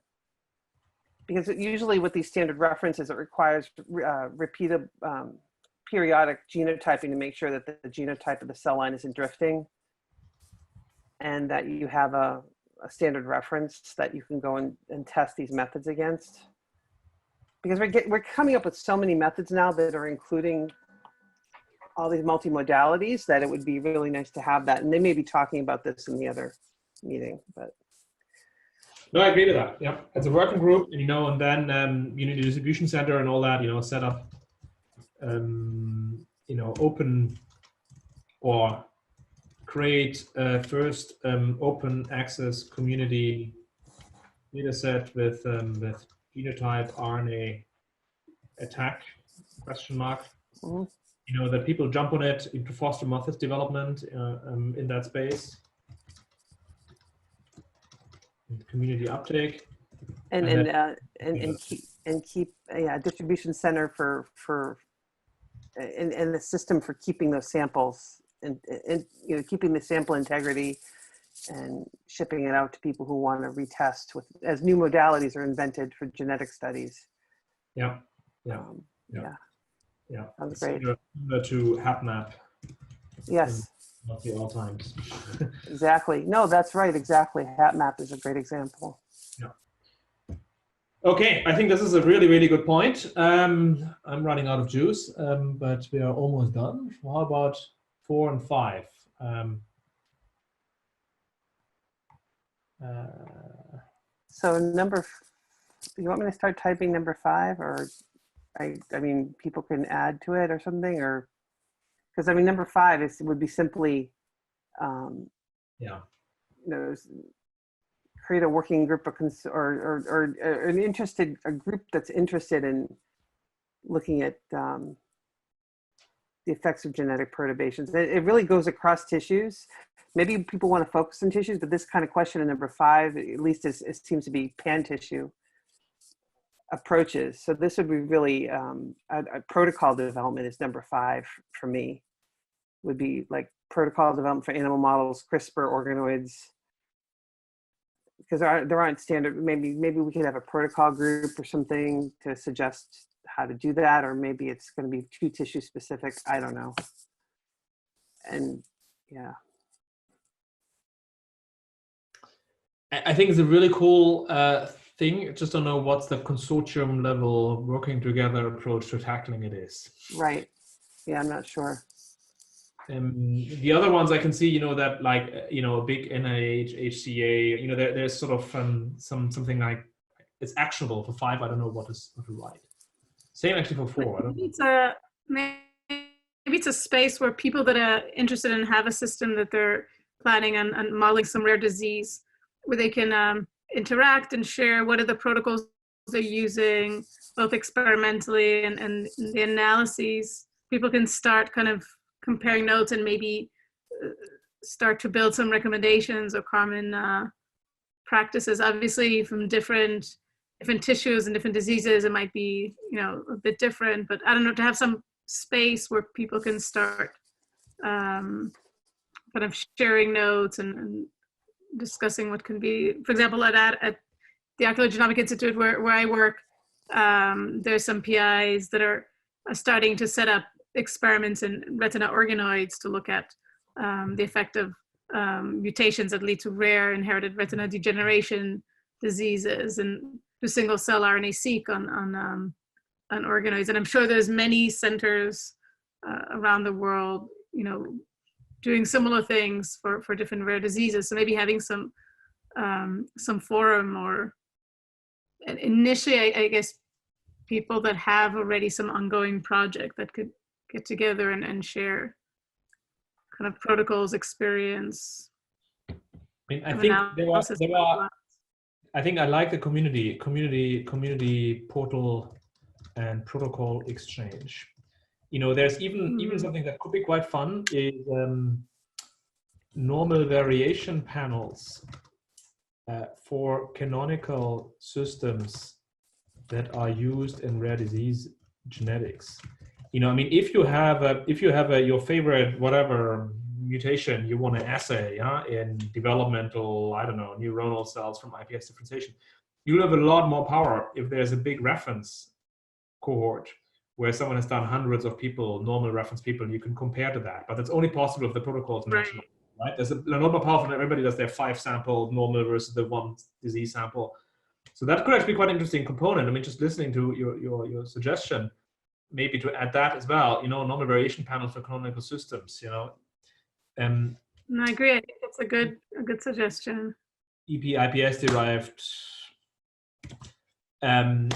Because usually with these standard references, it requires repeated periodic genotyping to make sure that the genotype of the cell line isn't drifting, and that you have a standard reference that you can go and test these methods against. Because we're coming up with so many methods now that are including all these multimodalities that it would be really nice to have that. And they may be talking about this in the other meeting, but. No, I agree with that. Yeah, it's a working group, and then you need a distribution center and all that. Set up, open or create first open access community data set with genotype RNA attack ? Mm-hmm. That people jump on it to foster methods development in that space. Community uptake, and keep a distribution center for the system for keeping those samples and keeping the sample integrity and shipping it out to people who want to retest as new modalities are invented for genetic studies. Yeah. Sounds great. Similar to HapMap. Yes. Not the all times. Exactly. No, that's right. Exactly. HapMap is a great example. Yeah. Okay, I think this is a really, really good point. I'm running out of juice, but we are almost done. How about 4 and 5? So you want me to start typing number 5, or I mean, people can add to it or something, or. Because I mean, number 5 would be simply, create a working group or a group that's interested in looking at the effects of genetic perturbations. It really goes across tissues. Maybe people want to focus on tissues, but this kind of question in number 5, at least, it seems to be pan-tissue approaches. So this would be really a protocol development is number 5 for me. Would be like protocol development for animal models, CRISPR organoids, because there aren't standard. Maybe we could have a protocol group or something to suggest how to do that, or maybe it's going to be too tissue specific. I don't know. And yeah. I think it's a really cool thing. Just don't know what's the consortium level working together approach to tackling it is. Right. Yeah, I'm not sure. The other ones I can see, that like, a big NIH, HCA, there's sort of something like it's actionable for 5. I don't know what to write. Same actually for 4. I don't know. Maybe it's a space where people that are interested in have a system that they're planning on modeling some rare disease, where they can interact and share what are the protocols they're using, both experimentally and the analyses. People can start kind of comparing notes and maybe start to build some recommendations or common practices. Obviously, from different tissues and different diseases, it might be a bit different. But I don't know, to have some space where people can start kind of sharing notes and discussing what can be. For example, at the Ocular Genomic Institute where I work, there's some PIs that are starting to set up experiments in retina organoids to look at the effect of mutations that lead to rare inherited retina degeneration diseases, and do single cell RNA-seq on organoids. And I'm sure there's many centers around the world, doing similar things for different rare diseases. So maybe having some forum, or initially, I guess, people that have already some ongoing project that could get together and share kind of protocols, experience. I mean, I think I think I like the community portal and protocol exchange. You know, there's even something that could be quite fun is normal variation panels for canonical systems that are used in rare disease genetics. You know, I mean, if you have your favorite whatever mutation you want to assay, yeah, in developmental, I don't know, neuronal cells from iPS differentiation, you'll have a lot more power if there's a big reference cohort where someone has done hundreds of people, normal reference people, you can compare to that. But that's only possible if the protocol is national, right? There's a lot more powerful when everybody does their 5 sample normal versus the 1 disease sample. So that could actually be quite an interesting component. I mean, just listening to your suggestion, maybe to add that as well, you know, normal variation panels for canonical systems, you know. I agree. I think that's a good suggestion. IPS derived,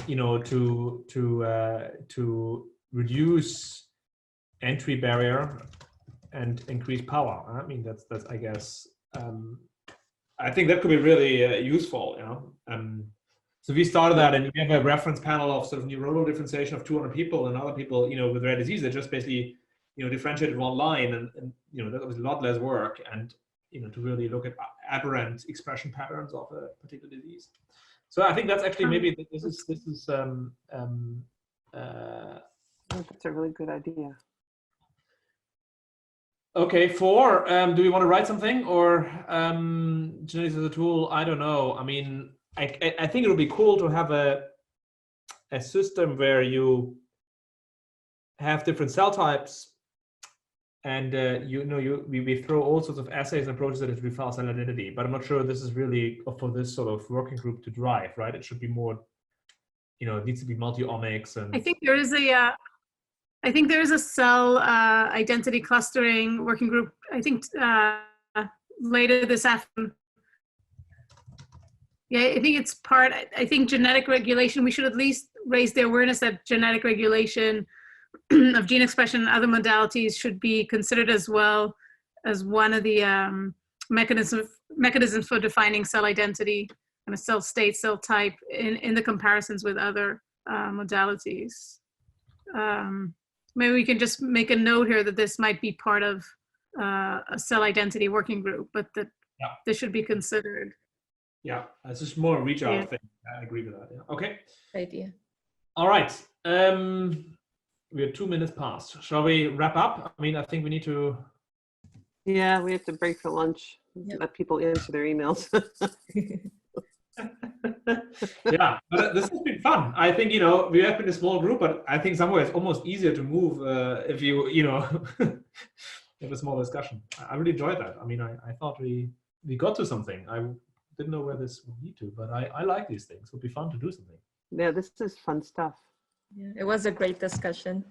you know, to reduce entry barrier and increase power. I mean, that's I guess, I think that could be really useful, you know. So we started that, and you have a reference panel of sort of neuronal differentiation of 200 people, and other people, you know, with rare disease, they just basically, you know, differentiated online, and you know, that was a lot less work, and you know, to really look at aberrant expression patterns of a particular disease. So I think that's actually maybe this is that's a really good idea. Okay, 4, do we want to write something, or genetics as a tool? I don't know. I mean, I think it would be cool to have a system where you have different cell types, and we throw all sorts of assays and approaches at it to file cell identity. But I'm not sure this is really for this sort of working group to drive, right? It should be more, you know, it needs to be multi-omics. And I think there is a cell identity clustering working group. I think later this afternoon. Yeah, I think it's part. I think genetic regulation. We should at least raise the awareness that genetic regulation of gene expression and other modalities should be considered as well as one of the mechanisms for defining cell identity and a cell state, cell type in the comparisons with other modalities. Maybe we can just make a note here that this might be part of a cell identity working group, but that this should be considered. Yeah, it's just more a reach out thing. I agree with that. Yeah. Okay. Great idea. All right. We are 2 minutes past. Shall we wrap up? I mean, I think we need to. Yeah, we have to break for lunch. Yep. Let people answer their emails. Yeah, but this has been fun. I think, you know, we have been a small group, but I think somewhere it's almost easier to move if you know, have a small discussion. I really enjoyed that. I mean, I thought we got to something. I didn't know where this would lead to, but I like these things. It would be fun to do something. Yeah, this is fun stuff. Yeah, it was a great discussion.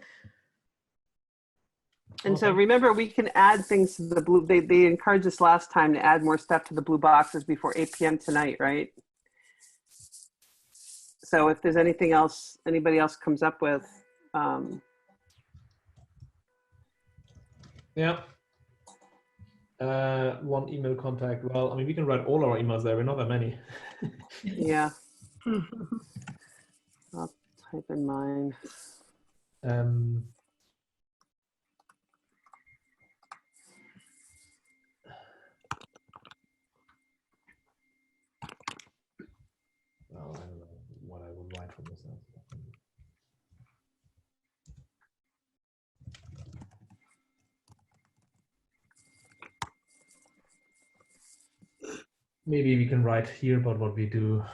And so remember, we can add things to the blue. They encouraged us last time to add more stuff to the blue boxes before 8 p.m. tonight, right? So if there's anything else, anybody else comes up with. Yeah. One email contact. Well, I mean, we can write all our emails there. We're not that many. Yeah. I'll type in mine. Well, I don't know what I would write from this. Maybe we can write here about what we do.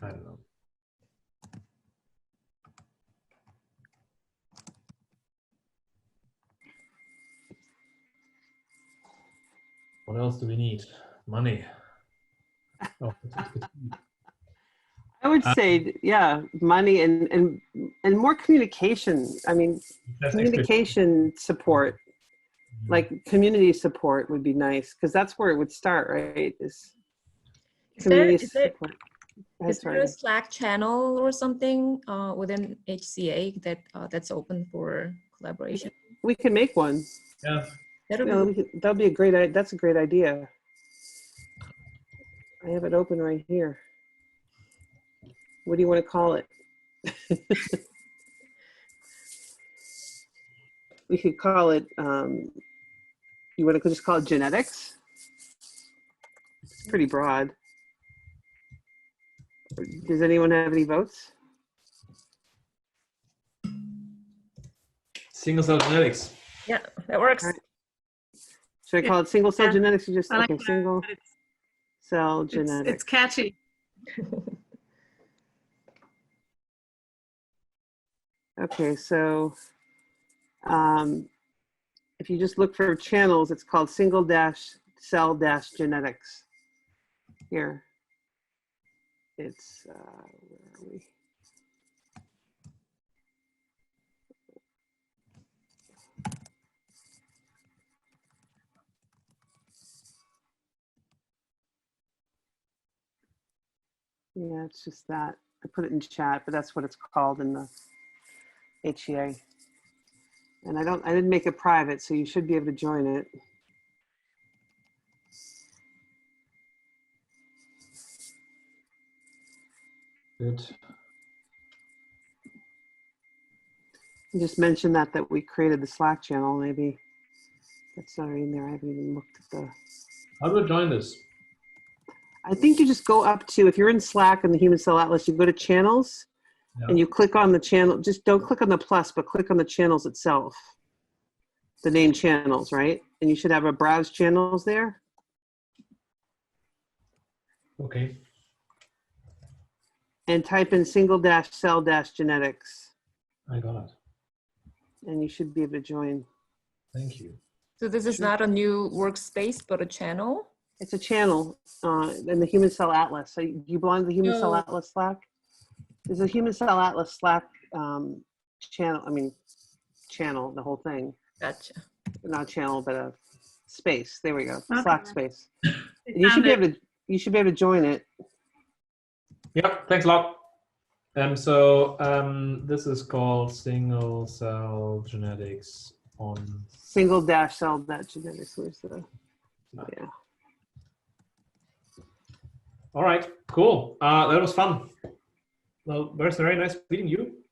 I don't know. What else do we need? Money. Oh, I would say, yeah, money and more communication. I mean, communication support. like community support would be nice, because that's where it would start, right? Is Community there, support. is there a Slack channel or something within HCA that that's open for collaboration? We can make one. Yeah. That'd be a great. That's a great idea. I have it open right here. What do you want to call it? We could call it. You want to just call it genetics? It's pretty broad. Does anyone have any votes? Single cell genetics. Yeah, that works. Right. Should I call it single cell genetics? Or just I like okay, single cell genetics. It's catchy. Okay, so if you just look for channels, it's called single cell genetics. Here, it's where are we? Yeah, it's just that. I put it in chat, but that's what it's called in the HCA. And I didn't make it private, so you should be able to join it. Good. Just mention that we created the Slack channel. Maybe that's not in there. I haven't even looked at the. How do I join this? I think you just go up to, if you're in Slack in the Human Cell Atlas, you go to channels, and you click on the channel. Just don't click on the plus, but click on the channels itself. The name channels, right? And you should have a browse channels there. Okay. And type in single cell genetics. I got it. And you should be able to join. Thank you. So this is not a new workspace, but a channel? It's a channel in the Human Cell Atlas. So you belong to the Human Cell Atlas Slack? There's a Human Cell Atlas Slack channel, the whole thing. Gotcha. Not channel, but a space. There we go. Okay. Slack space. You should be able to join it. Yep, thanks a lot. So this is called single cell genetics on Single cell genetics. Where's the? Yeah. All right, cool. That was fun. Well, very nice meeting you.